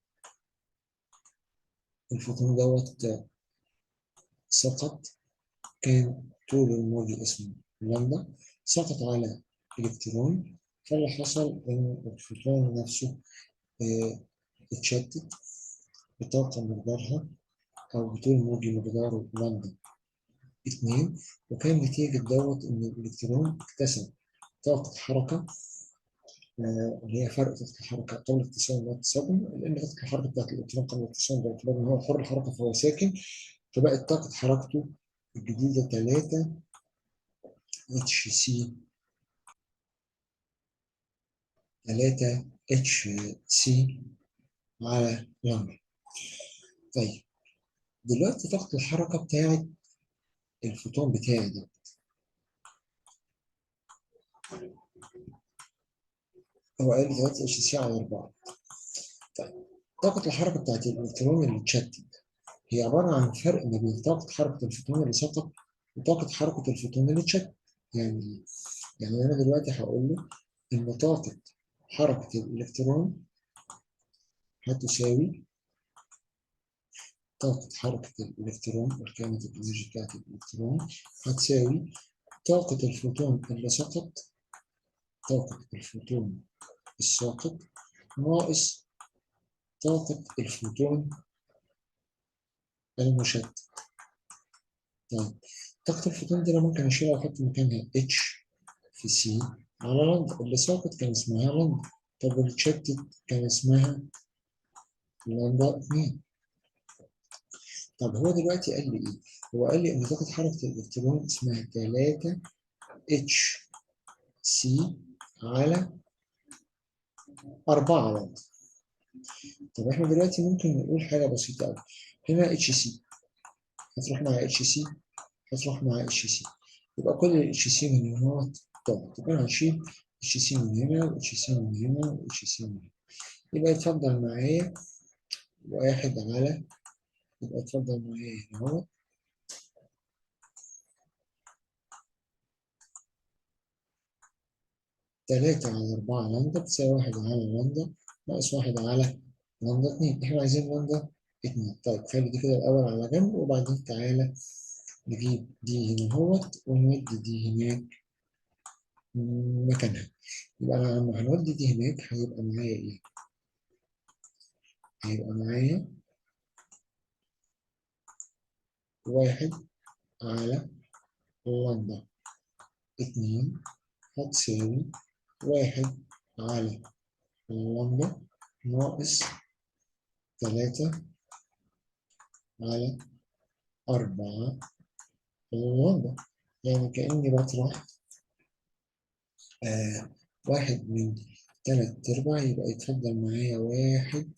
Speaker 1: الفوتون دوت سقط، كان طول الموجي اسمه لامدا، سقط على إلكترون. فاللي حصل إن الفوتون نفسه آه، اتشتت بطاقة مقدارها أو بطول موجي مقداره لامدا 2، وكان نتيجة دوت إن الإلكترون اكتسب طاقة حركة اللي هي فرق طاقة الحركة قبل اتصال والتصادم، لأن طاقة الحركة بتاعت الإلكترون قبل الاتصال باعتبار إن هو حر الحركة فهو ساكن، فبقت طاقة حركته الجديدة 3 اتش سي 3 اتش سي على لمبة. طيب دلوقتي طاقة الحركة بتاعت الفوتون بتاعي ده، هو قال لي 3 اتش سي على 4. طيب طاقة الحركة بتاعت الإلكترون اللي اتشتت هي عبارة عن فرق ما بين طاقة حركة الفوتون اللي سقط وطاقة حركة الفوتون اللي اتشتت. يعني يعني أنا دلوقتي هقول له إن طاقة حركة الإلكترون هتساوي طاقة حركة الإلكترون، الكائنات الإنرجي بتاعت الإلكترون هتساوي طاقة الفوتون اللي سقط، طاقة الفوتون الساقط ناقص طاقة الفوتون المشتت. طيب طاقة الفوتون دي أنا ممكن أشيلها وأحط مكانها اتش في سي على لندا. اللي ساقط كان اسمها لندا، طب اللي اتشتت كان اسمها لندا 2. طب هو دلوقتي قال لي إيه؟ هو قال لي إن طاقة حركة الإلكترون اسمها 3 اتش سي على 4 لندا. طب احنا دلوقتي ممكن نقول حاجة بسيطة أوي. هنا اتش سي هتروح مع اتش سي هتروح مع اتش سي، يبقى كل الاتش سي من هنا طبعا تبقى هنشيل اتش سي من هنا واتش سي من هنا واتش سي من هنا. يبقى يتفضل معايا واحد على يبقى يتفضل معايا هنا اهو 3 على 4 لندا بتساوي 1 على لندا ناقص 1 على لندا 2. احنا عايزين لندا 2. طيب خلي دي كده الأول على جنب، وبعدين تعالى نجيب دي هنا اهوت ونودي دي هناك مكانها. يبقى أنا لما هنودي دي هناك هيبقى معايا إيه؟ هيبقى معايا 1 على لندا 2 هتساوي 1 على لامدا ناقص 3 على 4 لامدا. يعني كأني بطرح 1 من 3/4، يبقى يتفضل معايا 1/4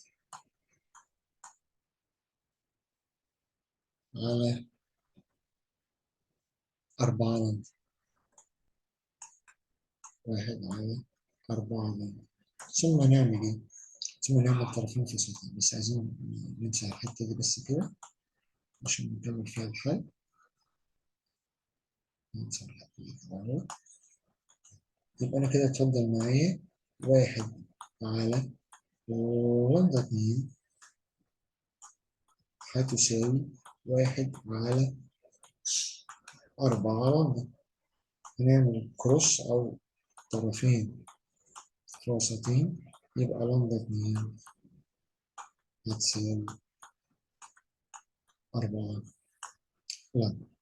Speaker 1: لامدا. 1/4 لامدا. ثم نعمل إيه؟ ثم نعمل طرفين في سطح، بس عايزين ننسى الحتة دي بس كده عشان نكمل فيها الحل. ننسى الحتة دي كده أهو. يبقى أنا كده اتفضل معايا 1/2 هتساوي 1/4 لامدا. هنعمل كروس أو طرفين في وسطين، يبقى لامدا 2 هتساوي 4 لامدا.